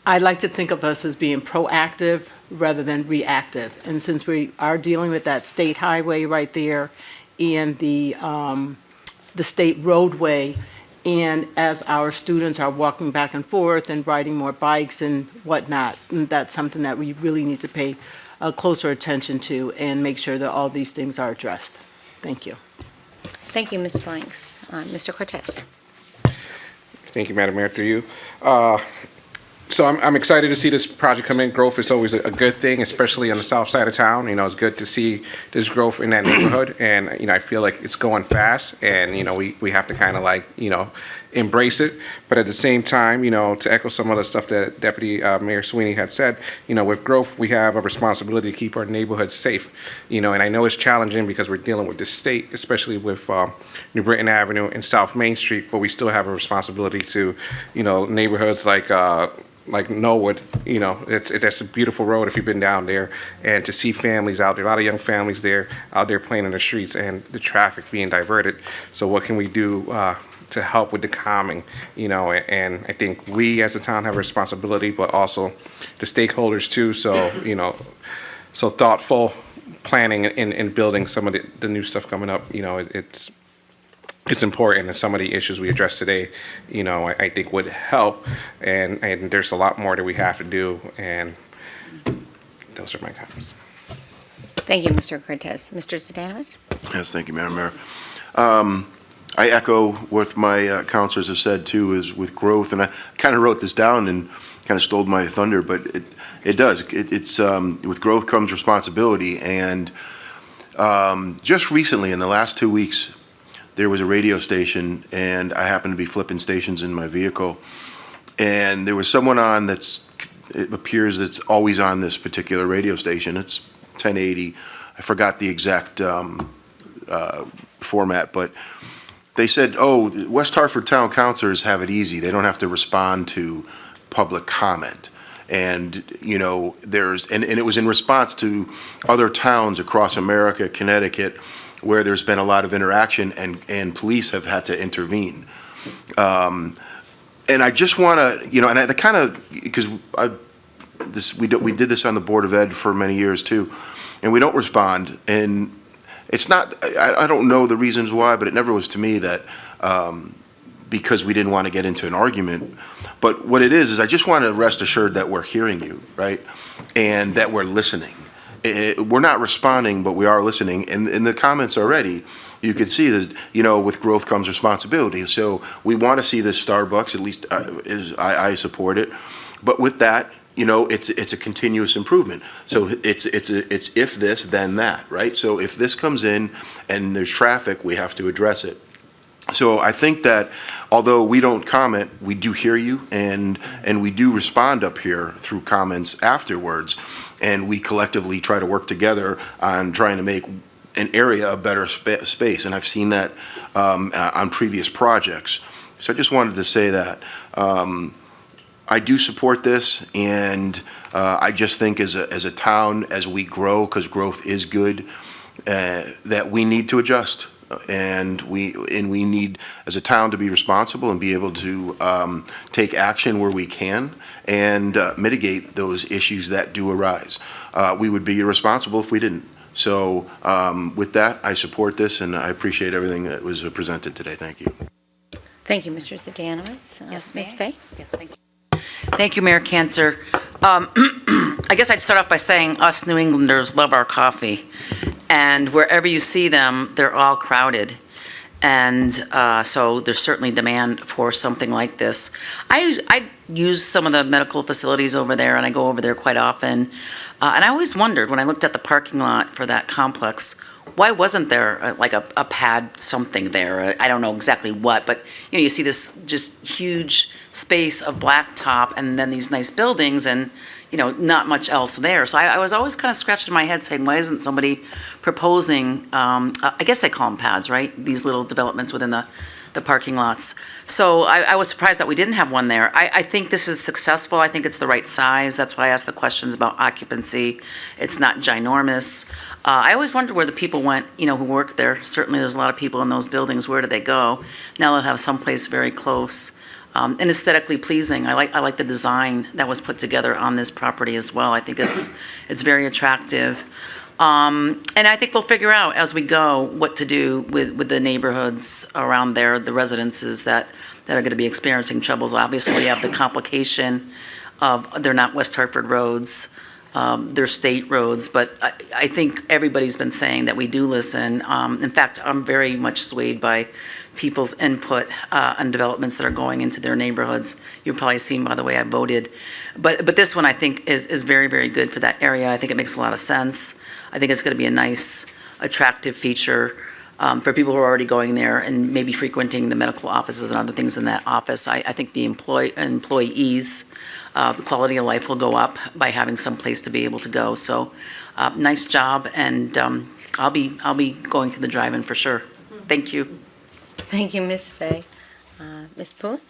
I like to think of us as being proactive rather than reactive. And since we are dealing with that state highway right there and the state roadway, and as our students are walking back and forth and riding more bikes and whatnot, that's something that we really need to pay closer attention to and make sure that all these things are addressed. Thank you. Thank you, Ms. Blanks. Mr. Cortez. Thank you, Madam Mayor, through you. So I'm excited to see this project come in. Growth is always a good thing, especially on the south side of town. It's good to see this growth in that neighborhood, and I feel like it's going fast, and we have to kind of embrace it. But at the same time, to echo some of the stuff that Deputy Mayor Sweeney had said, with growth we have a responsibility to keep our neighborhoods safe. And I know it's challenging because we're dealing with the state, especially with New Britain Avenue and South Main Street, but we still have a responsibility to neighborhoods like Norwood. That's a beautiful road if you've been down there, and to see families out there, a lot of young families there out there playing in the streets and the traffic being diverted. So what can we do to help with the calming? And I think we as a town have a responsibility, but also the stakeholders too. So so thoughtful planning in building some of the new stuff coming up. It's important, and some of the issues we addressed today, I think would help, and there's a lot more that we have to do, and those are my comments. Thank you, Mr. Cortez. Mr. Zdanovitz? Yes, thank you, Madam Mayor. I echo what my counselors have said too, is with growth, and I kind of wrote this down and kind of stole my thunder, but it does. It's with growth comes responsibility, and just recently, in the last 2 weeks, there was a radio station, and I happened to be flipping stations in my vehicle, and there was someone on it appears that's always on this particular radio station. It's 1080. I forgot the exact format, but they said, oh, West Hartford town councilors have it easy. They don't have to respond to public comment. And, you know, and it was in response to other towns across America, Connecticut, where there's been a lot of interaction and police have had to intervene. And I just want to, you know, and I kind of, because we did this on the Board of Ed for many years too, and we don't respond. And it's not, I don't know the reasons why, but it never was to me that because we didn't want to get into an argument. But what it is I just want to rest assured that we're hearing you, right? And that we're listening. We're not responding, but we are listening. And in the comments already, you could see that, you know, with growth comes responsibility. So we want to see this Starbucks, at least I support it. But with that, you know, it's a continuous improvement. So it's if this, then that, right? So if this comes in and there's traffic, we have to address it. So I think that although we don't comment, we do hear you, and we do respond up here through comments afterwards, and we collectively try to work together on trying to make an area a better space. And I've seen that on previous projects. So I just wanted to say that. I do support this, and I just think as a town, as we grow, because growth is good, that we need to adjust. And we need, as a town, to be responsible and be able to take action where we can and mitigate those issues that do arise. We would be irresponsible if we didn't. So with that, I support this, and I appreciate everything that was presented today. Thank you. Thank you, Mr. Zdanowitz. Yes, Ms. Fay? Yes, thank you. Thank you, Mayor Cantor. I guess I'd start off by saying us New Englanders love our coffee. And wherever you see them, they're all crowded. And so there's certainly demand for something like this. I use some of the medical facilities over there, and I go over there quite often. And I always wondered, when I looked at the parking lot for that complex, why wasn't there like a pad something there? I don't know exactly what, but you know, you see this just huge space of blacktop and then these nice buildings and, you know, not much else there. So I was always kind of scratching my head saying, why isn't somebody proposing, I guess they call them pads, right? These little developments within the parking lots. So I was surprised that we didn't have one there. I think this is successful. I think it's the right size. That's why I asked the questions about occupancy. It's not ginormous. I always wondered where the people went, you know, who work there. Certainly there's a lot of people in those buildings. Where do they go? Now they'll have someplace very close. And aesthetically pleasing. I like the design that was put together on this property as well. I think it's very attractive. And I think we'll figure out as we go what to do with the neighborhoods around there, the residences that are going to be experiencing troubles. Obviously, we have the complication of they're not West Hartford roads, they're state roads, but I think everybody's been saying that we do listen. In fact, I'm very much swayed by people's input on developments that are going into their neighborhoods. You've probably seen by the way I voted. But this one I think is very, very good for that area. I think it makes a lot of sense. I think it's going to be a nice, attractive feature for people who are already going there and maybe frequenting the medical offices and other things in that office. I think the employees, the quality of life will go up by having some place to be able to go. So nice job, and I'll be going to the drive-in for sure. Thank you. Thank you, Ms. Fay. Ms. Poole?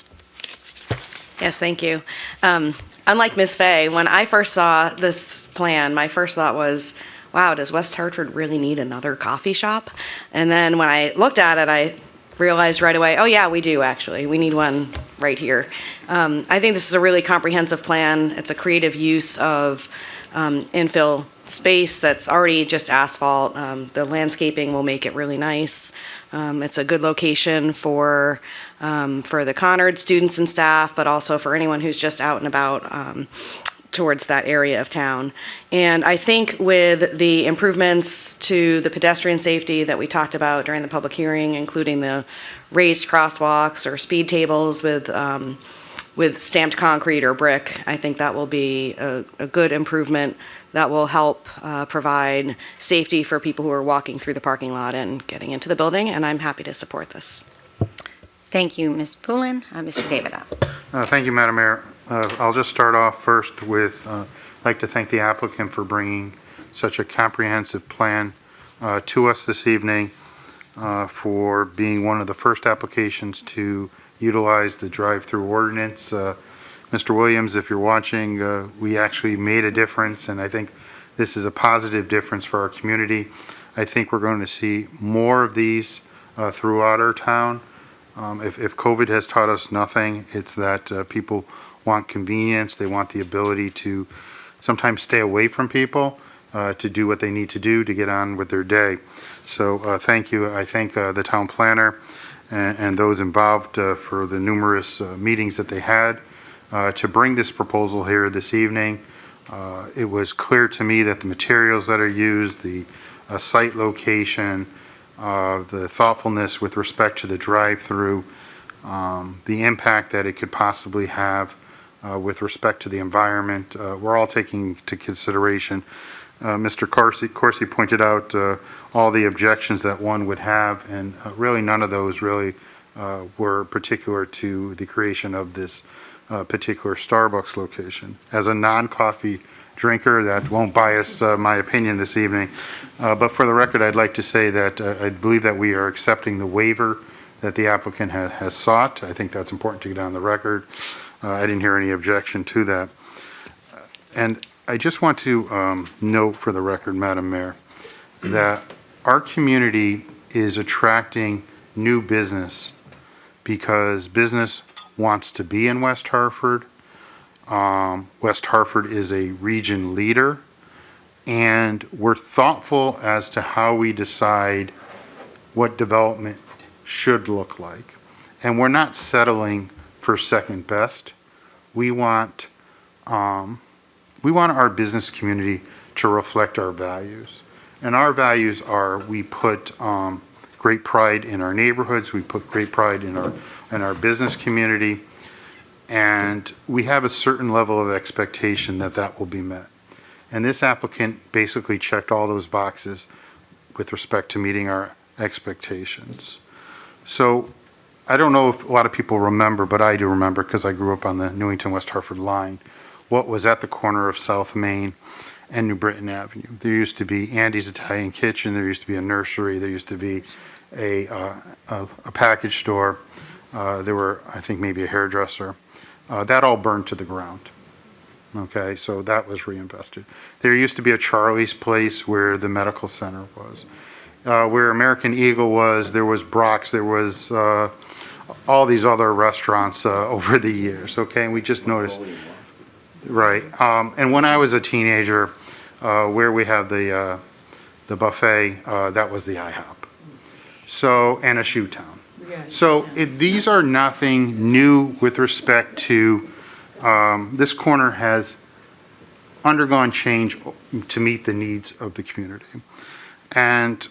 Yes, thank you. Unlike Ms. Fay, when I first saw this plan, my first thought was, wow, does West Hartford really need another coffee shop? And then when I looked at it, I realized right away, oh yeah, we do actually. We need one right here. I think this is a really comprehensive plan. It's a creative use of infill space that's already just asphalt. The landscaping will make it really nice. It's a good location for the Conard students and staff, but also for anyone who's just out and about towards that area of town. And I think with the improvements to the pedestrian safety that we talked about during the public hearing, including the raised crosswalks or speed tables with stamped concrete or brick, I think that will be a good improvement that will help provide safety for people who are walking through the parking lot and getting into the building, and I'm happy to support this. Thank you, Ms. Poulin. Mr. Davidoff. Thank you, Madam Mayor. I'll just start off first with, I'd like to thank the applicant for bringing such a comprehensive plan to us this evening, for being one of the first applications to utilize the drive-through ordinance. Mr. Williams, if you're watching, we actually made a difference, and I think this is a positive difference for our community. I think we're going to see more of these throughout our town. If COVID has taught us nothing, it's that people want convenience. They want the ability to sometimes stay away from people to do what they need to do to get on with their day. So thank you. I thank the town planner and those involved for the numerous meetings that they had to bring this proposal here this evening. It was clear to me that the materials that are used, the site location, the thoughtfulness with respect to the drive-through, the impact that it could possibly have with respect to the environment, we're all taking into consideration. Mr. Corsi pointed out all the objections that one would have, and really none of those really were particular to the creation of this particular Starbucks location. As a non-coffee drinker, that won't bias my opinion this evening, but for the record, I'd like to say that I believe that we are accepting the waiver that the applicant has sought. I think that's important to get on the record. I didn't hear any objection to that. And I just want to note for the record, Madam Mayor, that our community is attracting new business because business wants to be in West Hartford. West Hartford is a region leader, and we're thoughtful as to how we decide what development should look like. And we're not settling for second best. We want our business community to reflect our values. And our values are, we put great pride in our neighborhoods, we put great pride in our business community, and we have a certain level of expectation that that will be met. And this applicant basically checked all those boxes with respect to meeting our expectations. So I don't know if a lot of people remember, but I do remember because I grew up on the Newington-West Hartford line, what was at the corner of South Main and New Britain Avenue. There used to be Andy's Italian Kitchen, there used to be a nursery, there used to be a package store, there were, I think, maybe a hairdresser. That all burned to the ground. Okay, so that was reinvested. There used to be a Charlie's Place where the medical center was. Where American Eagle was, there was Brock's, there was all these other restaurants over the years, okay? And we just noticed, right. And when I was a teenager, where we have the buffet, that was the IHOP. So, and a shoe town. So these are nothing new with respect to, this corner has undergone change to meet the needs of the community. And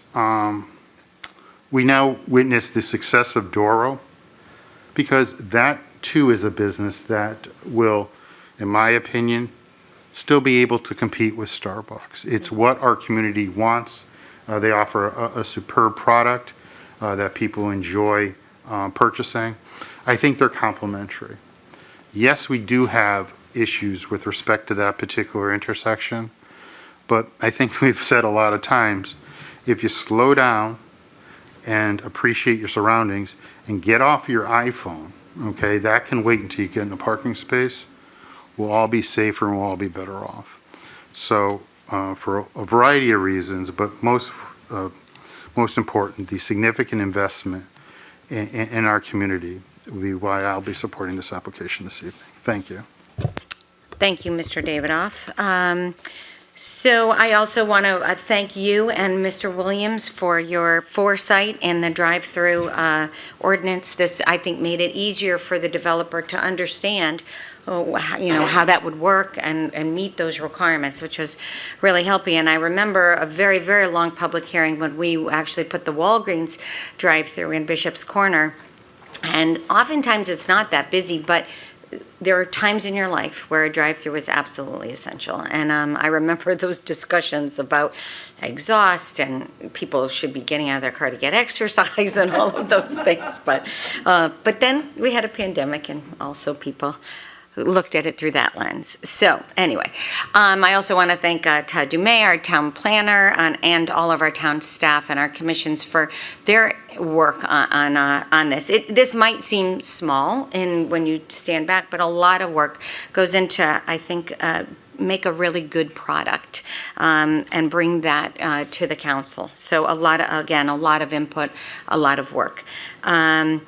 we now witness the success of Doro, because that too is a business that will, in my opinion, still be able to compete with Starbucks. It's what our community wants. They offer a superb product that people enjoy purchasing. I think they're complementary. Yes, we do have issues with respect to that particular intersection, but I think we've said a lot of times, if you slow down and appreciate your surroundings and get off your iPhone, okay, that can wait until you get in a parking space. We'll all be safer and we'll all be better off. So for a variety of reasons, but most important, the significant investment in our community will be why I'll be supporting this application this evening. Thank you. Thank you, Mr. Davidoff. So I also want to thank you and Mr. Williams for your foresight in the drive-through ordinance. This, I think, made it easier for the developer to understand how that would work and meet those requirements, which was really helpful. And I remember a very, very long public hearing when we actually put the Walgreens drive-through in Bishop's Corner. And oftentimes it's not that busy, but there are times in your life where a drive-through is absolutely essential. And I remember those discussions about exhaust and people should be getting out of their car to get exercise and all of those things. But then we had a pandemic and also people looked at it through that lens. So anyway, I also want to thank Todd Dumais, our town planner, and all of our town staff and our commissions for their work on this. This might seem small when you stand back, but a lot of work goes into, I think, make a really good product and bring that to the council. So a lot of input, a lot of work. And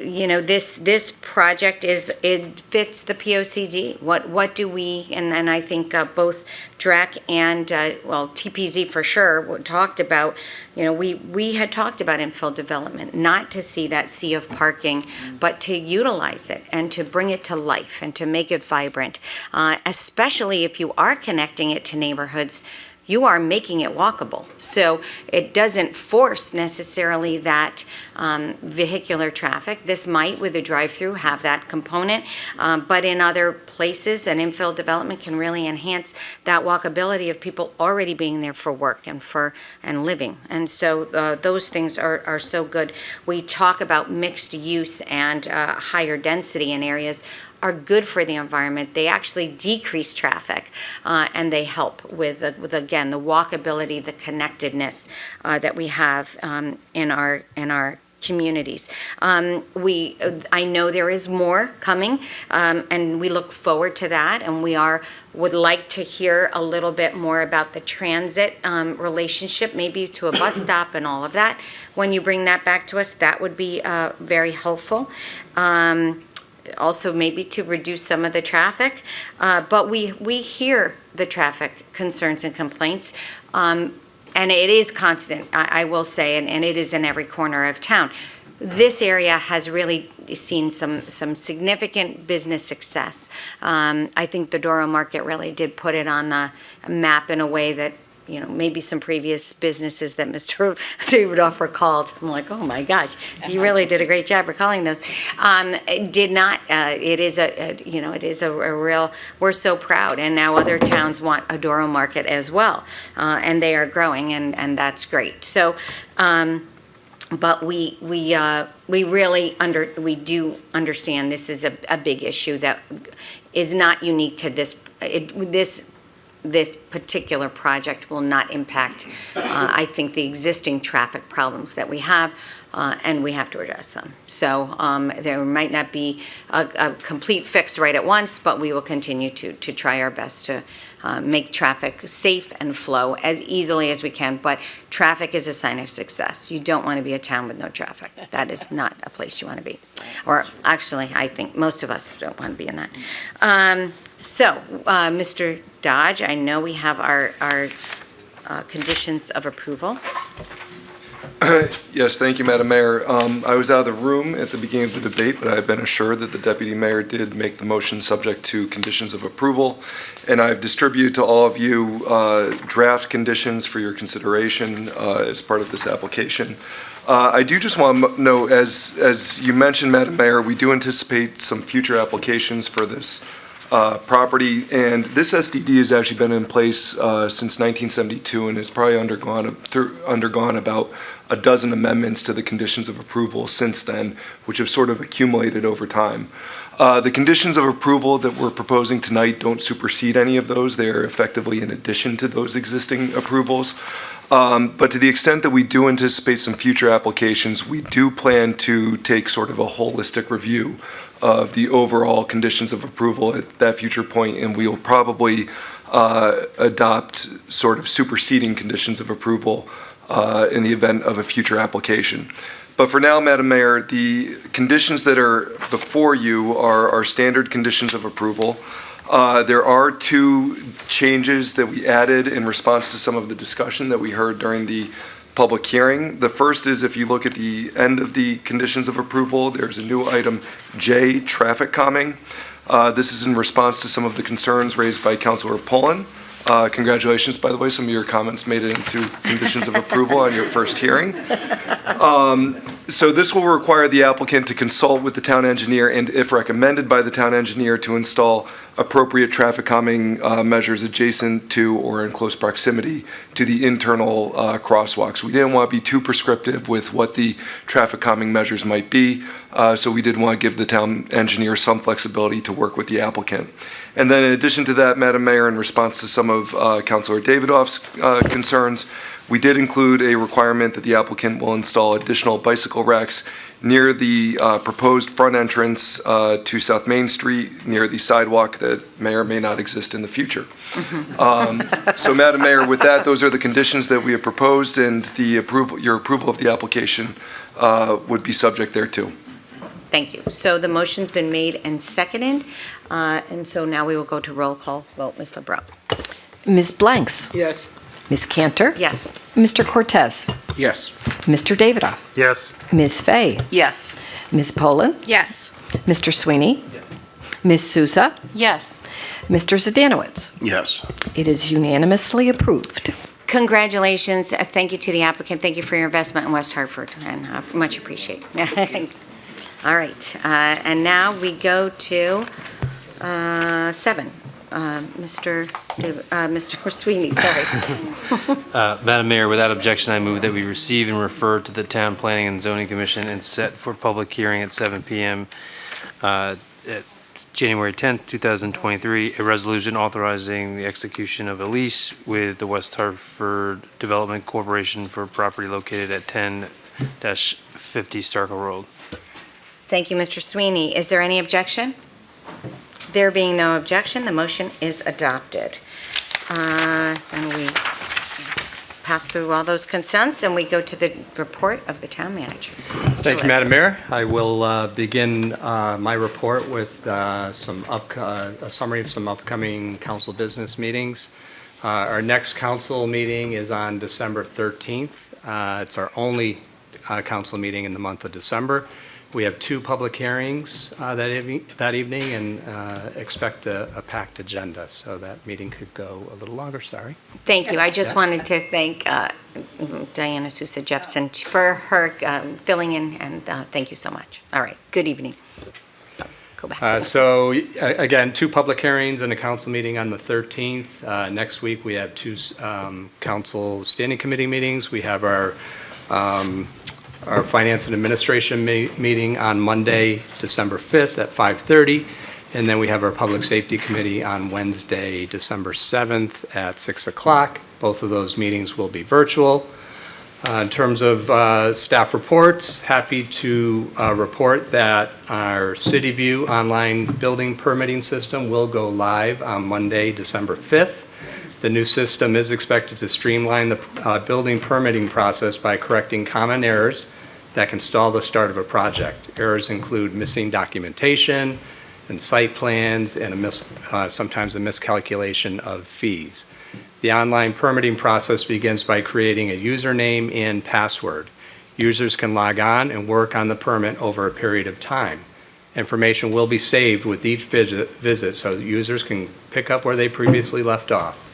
this project it fits the POCD. What do we, and I think both DREC and, TPZ for sure talked about, we had talked about infill development, not to see that sea of parking, but to utilize it and to bring it to life and to make it vibrant, especially if you are connecting it to neighborhoods. You are making it walkable. So it doesn't force necessarily that vehicular traffic. This might, with a drive-through, have that component, but in other places, an infill development can really enhance that walkability of people already being there for work and living. And so those things are so good. We talk about mixed use and higher density in areas are good for the environment. They actually decrease traffic, and they help with again, the walkability, the connectedness that we have in our communities. I know there is more coming, and we look forward to that, and would like to hear a little bit more about the transit relationship, maybe to a bus stop and all of that. When you bring that back to us, that would be very helpful. Also maybe to reduce some of the traffic, but we hear the traffic concerns and complaints, and it is constant, I will say, and it is in every corner of town. This area has really seen some significant business success. I think the Doro Market really did put it on the map in a way that maybe some previous businesses that Mr. Davidoff recalled. I'm like, oh my gosh, he really did a great job recalling those. It did not. It is a real. We're so proud, and now other towns want a Doro Market as well, and they are growing, and that's great. So. But we really do understand this is a big issue that is not unique to this particular project will not impact, I think, the existing traffic problems that we have, and we have to address them. So there might not be a complete fix right at once, but we will continue to try our best to make traffic safe and flow as easily as we can. But traffic is a sign of success. You don't want to be a town with no traffic. That is not a place you want to be. Or actually, I think most of us don't want to be in that. So, Mr. Dodge, I know we have our conditions of approval. Yes, thank you, Madam Mayor. I was out of the room at the beginning of the debate, but I've been assured that the Deputy Mayor did make the motion subject to conditions of approval, and I've distributed to all of you draft conditions for your consideration as part of this application. I do just want to note, as you mentioned, Madam Mayor, we do anticipate some future applications for this property, and this SDD has actually been in place since 1972 and has probably undergone about a dozen amendments to the conditions of approval since then, which have sort of accumulated over time. The conditions of approval that we're proposing tonight don't supersede any of those. They are effectively in addition to those existing approvals. But to the extent that we do anticipate some future applications, we do plan to take sort of a holistic review of the overall conditions of approval at that future point, and we'll probably adopt sort of superseding conditions of approval in the event of a future application. But for now, Madam Mayor, the conditions that are before you are our standard conditions of approval. There are two changes that we added in response to some of the discussion that we heard during the public hearing. The first is, if you look at the end of the conditions of approval, there's a new item J, traffic calming. This is in response to some of the concerns raised by Councilor Pullen. Congratulations, by the way, some of your comments made it into conditions of approval on your first hearing. So this will require the applicant to consult with the town engineer and, if recommended by the town engineer, to install appropriate traffic calming measures adjacent to or in close proximity to the internal crosswalks. We didn't want to be too prescriptive with what the traffic calming measures might be, so we did want to give the town engineer some flexibility to work with the applicant. And then in addition to that, Madam Mayor, in response to some of Councilor Davidoff's concerns, we did include a requirement that the applicant will install additional bicycle racks near the proposed front entrance to South Main Street, near the sidewalk that may or may not exist in the future. So, Madam Mayor, with that, those are the conditions that we have proposed, and your approval of the application would be subject thereto. Thank you. So the motion's been made and seconded, and so now we will go to roll call vote. Ms. LeBrun. Ms. Blanks. Yes. Ms. Cantor. Yes. Mr. Cortez. Yes. Mr. Davidoff. Yes. Ms. Fay. Yes. Ms. Poland. Yes. Mr. Sweeney. Ms. Sousa. Yes. Mr. Zdanowitz. Yes. It is unanimously approved. Congratulations. Thank you to the applicant. Thank you for your investment in West Hartford, and much appreciated. All right, and now we go to 7. Mr. Sweeney, sorry. Madam Mayor, without objection, I move that we receive and refer to the Town Planning and Zoning Commission and set for public hearing at 7 p.m. At January 10th, 2023, a resolution authorizing the execution of a lease with the West Hartford Development Corporation for property located at 10-50 Starkle Road. Thank you, Mr. Sweeney. Is there any objection? There being no objection, the motion is adopted. And we pass through all those consents, and we go to the report of the town manager. Thank you, Madam Mayor. I will begin my report with a summary of some upcoming council business meetings. Our next council meeting is on December 13th. It's our only council meeting in the month of December. We have 2 public hearings that evening and expect a packed agenda, so that meeting could go a little longer, sorry. Thank you. I just wanted to thank Diana Sousa Jepson for her filling in, and thank you so much. All right, good evening. Go back. So again, 2 public hearings and a council meeting on the 13th. Next week, we have 2 council standing committee meetings. We have our Finance and Administration meeting on Monday, December 5th at 5:30, and then we have our Public Safety Committee on Wednesday, December 7th at 6 o'clock. Both of those meetings will be virtual. In terms of staff reports, happy to report that our CityView online building permitting system will go live on Monday, December 5th. The new system is expected to streamline the building permitting process by correcting common errors that can stall the start of a project. Errors include missing documentation and site plans and sometimes a miscalculation of fees. The online permitting process begins by creating a username and password. Users can log on and work on the permit over a period of time. Information will be saved with each visit so that users can pick up where they previously left off.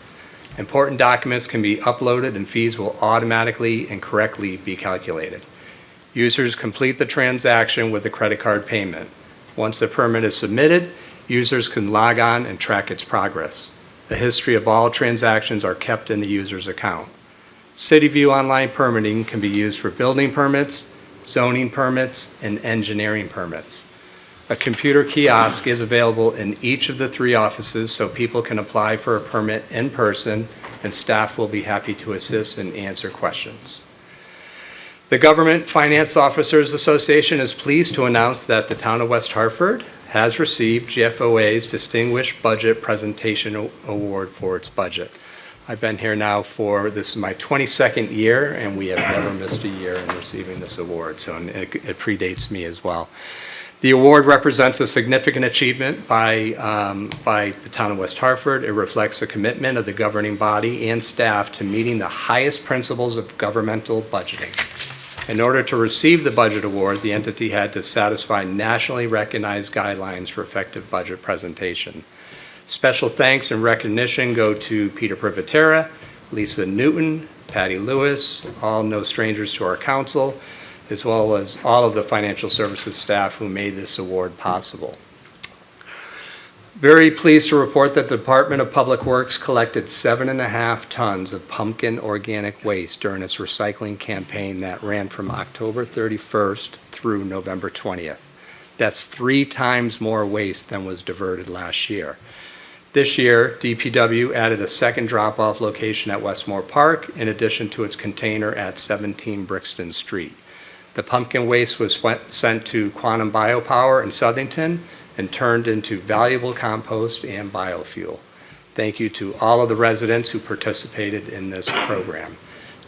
Important documents can be uploaded and fees will automatically and correctly be calculated. Users complete the transaction with a credit card payment. Once the permit is submitted, users can log on and track its progress. The history of all transactions are kept in the user's account. CityView online permitting can be used for building permits, zoning permits, and engineering permits. A computer kiosk is available in each of the 3 offices so people can apply for a permit in person, and staff will be happy to assist and answer questions. The Government Finance Officers Association is pleased to announce that the town of West Hartford has received GFOA's Distinguished Budget Presentation Award for its budget. I've been here now this is my 22nd year, and we have never missed a year in receiving this award, so it predates me as well. The award represents a significant achievement by the town of West Hartford. It reflects the commitment of the governing body and staff to meeting the highest principles of governmental budgeting. In order to receive the budget award, the entity had to satisfy nationally recognized guidelines for effective budget presentation. Special thanks and recognition go to Peter Privatera, Lisa Newton, Patty Lewis, all no strangers to our council, as well as all of the financial services staff who made this award possible. Very pleased to report that the Department of Public Works collected 7.5 tons of pumpkin organic waste during its recycling campaign that ran from October 31st through November 20th. That's 3 times more waste than was diverted last year. This year, DPW added a second drop-off location at Westmore Park in addition to its container at 17 Brixton Street. The pumpkin waste was sent to Quantum Biopower in Southington and turned into valuable compost and biofuel. Thank you to all of the residents who participated in this program.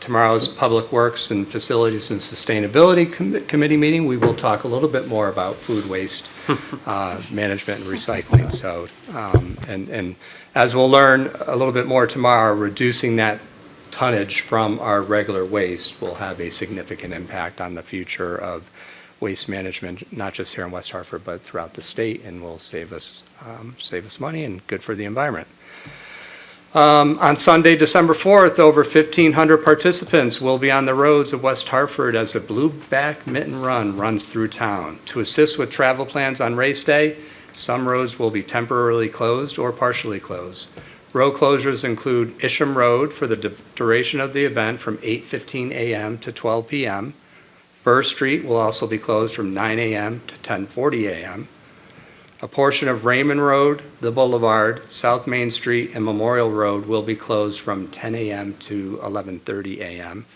Tomorrow's Public Works and Facilities and Sustainability Committee meeting, we will talk a little bit more about food waste management and recycling. So, and as we'll learn a little bit more tomorrow, reducing that tonnage from our regular waste will have a significant impact on the future of waste management, not just here in West Hartford, but throughout the state, and will save us money and good for the environment. On Sunday, December 4th, over 1,500 participants will be on the roads of West Hartford as a Blueback Mitten Run runs through town. To assist with travel plans on race day, some roads will be temporarily closed or partially closed. Road closures include Isham Road for the duration of the event from 8:15 a.m. to 12 p.m. Burr Street will also be closed from 9 a.m. to 10:40 a.m. A portion of Raymond Road, the Boulevard, South Main Street, and Memorial Road will be closed from 10 a.m. to 11:30 a.m.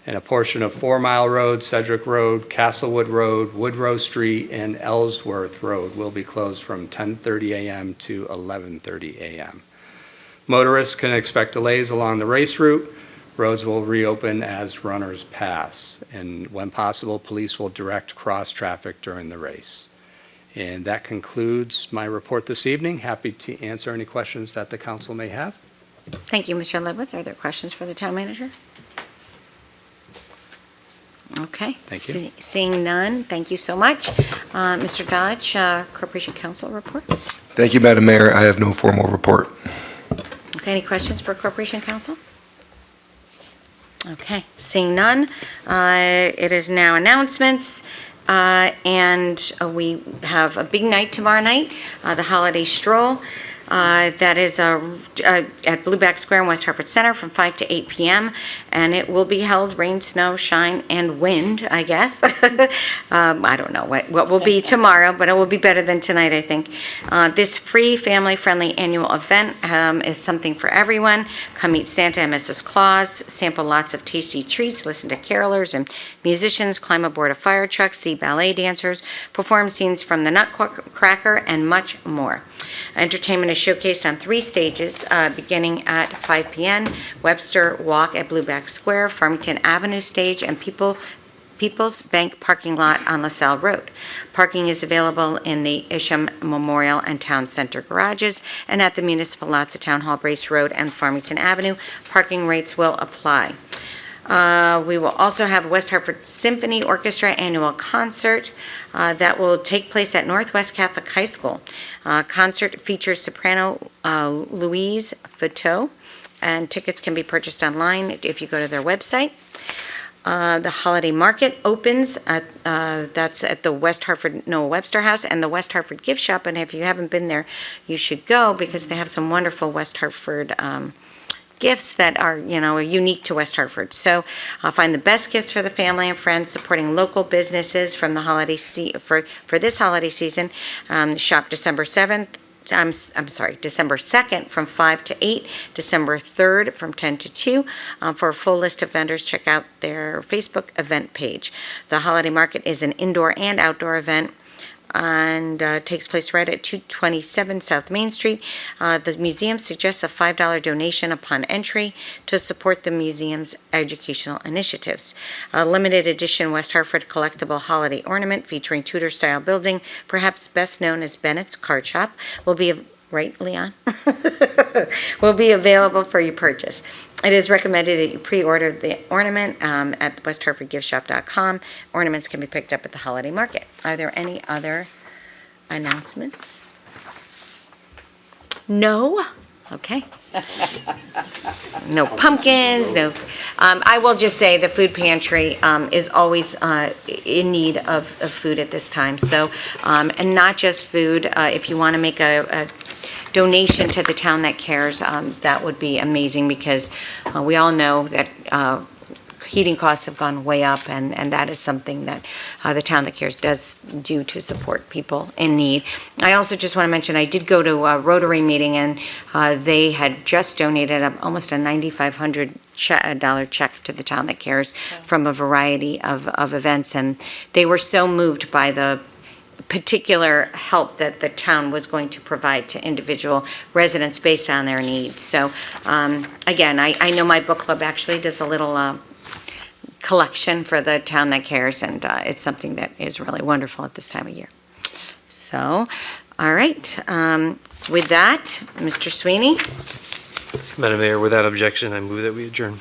And a portion of 4 Mile Road, Cedric Road, Castlewood Road, Woodrow Street, and Ellsworth Road will be closed from 10:30 a.m. to 11:30 a.m. Motorists can expect delays along the race route. Roads will reopen as runners pass, and when possible, police will direct cross-traffic during the race. And that concludes my report this evening. Happy to answer any questions that the council may have. Thank you, Mr. Ledwith. Are there questions for the town manager? Okay. Thank you. Seeing none, thank you so much. Mr. Dodge, Corporation Council report. Thank you, Madam Mayor. I have no formal report. Okay, any questions for Corporation Council? Okay, seeing none, it is now announcements. And we have a big night tomorrow night, the holiday stroll. That is at Blueback Square in West Hartford Center from 5 to 8 p.m. And it will be held rain, snow, shine, and wind, I guess. I don't know what will be tomorrow, but it will be better than tonight, I think. This free, family-friendly annual event is something for everyone. Come meet Santa and Mrs. Claus, sample lots of tasty treats, listen to carolers and musicians, climb aboard a fire truck, see ballet dancers, perform scenes from the Nutcracker, and much more. Entertainment is showcased on 3 stages, beginning at 5 p.m. Webster Walk at Blueback Square, Farmington Avenue stage, and People's Bank parking lot on LaSalle Road. Parking is available in the Isham Memorial and Town Center garages and at the municipal lots at Town Hall, Brace Road, and Farmington Avenue. Parking rates will apply. We will also have West Hartford Symphony Orchestra annual concert that will take place at Northwest Catholic High School. Concert features soprano Louise Fateau, and tickets can be purchased online if you go to their website. The holiday market opens that's at the West Hartford Noah Webster House and the West Hartford Gift Shop, and if you haven't been there, you should go because they have some wonderful West Hartford gifts that are, unique to West Hartford. So find the best gifts for the family and friends, supporting local businesses from the holiday for this holiday season. Shop December 7th. December 2nd from 5 to 8, December 3rd from 10 to 2. For a full list of vendors, check out their Facebook event page. The holiday market is an indoor and outdoor event. and takes place right at 227 South Main Street. The museum suggests a $5 donation upon entry to support the museum's educational initiatives. A limited edition West Hartford collectible holiday ornament featuring Tudor-style building, perhaps best known as Bennett's Card Shop, will be right, Leon? will be available for your purchase. It is recommended that you pre-order the ornament at westhartfordgiftshop.com. Ornaments can be picked up at the holiday market. Are there any other announcements? No? Okay. No pumpkins, no. I will just say the food pantry is always in need of food at this time. So, and not just food. If you want to make a donation to the Town That Cares, that would be amazing, because we all know that heating costs have gone way up, and that is something that the Town That Cares does do to support people in need. I also just want to mention, I did go to a Rotary meeting, and they had just donated almost a $9,500 check to the Town That Cares from a variety of events, and they were so moved by the particular help that the town was going to provide to individual residents based on their needs. So, again, I know my book club actually does a little collection for the Town That Cares, and it's something that is really wonderful at this time of year. So, all right. With that, Mr. Sweeney, Madam Mayor, without objection, I move that we adjourn.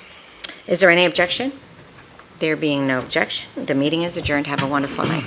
is there any objection? There being no objection, the meeting is adjourned. Have a wonderful night.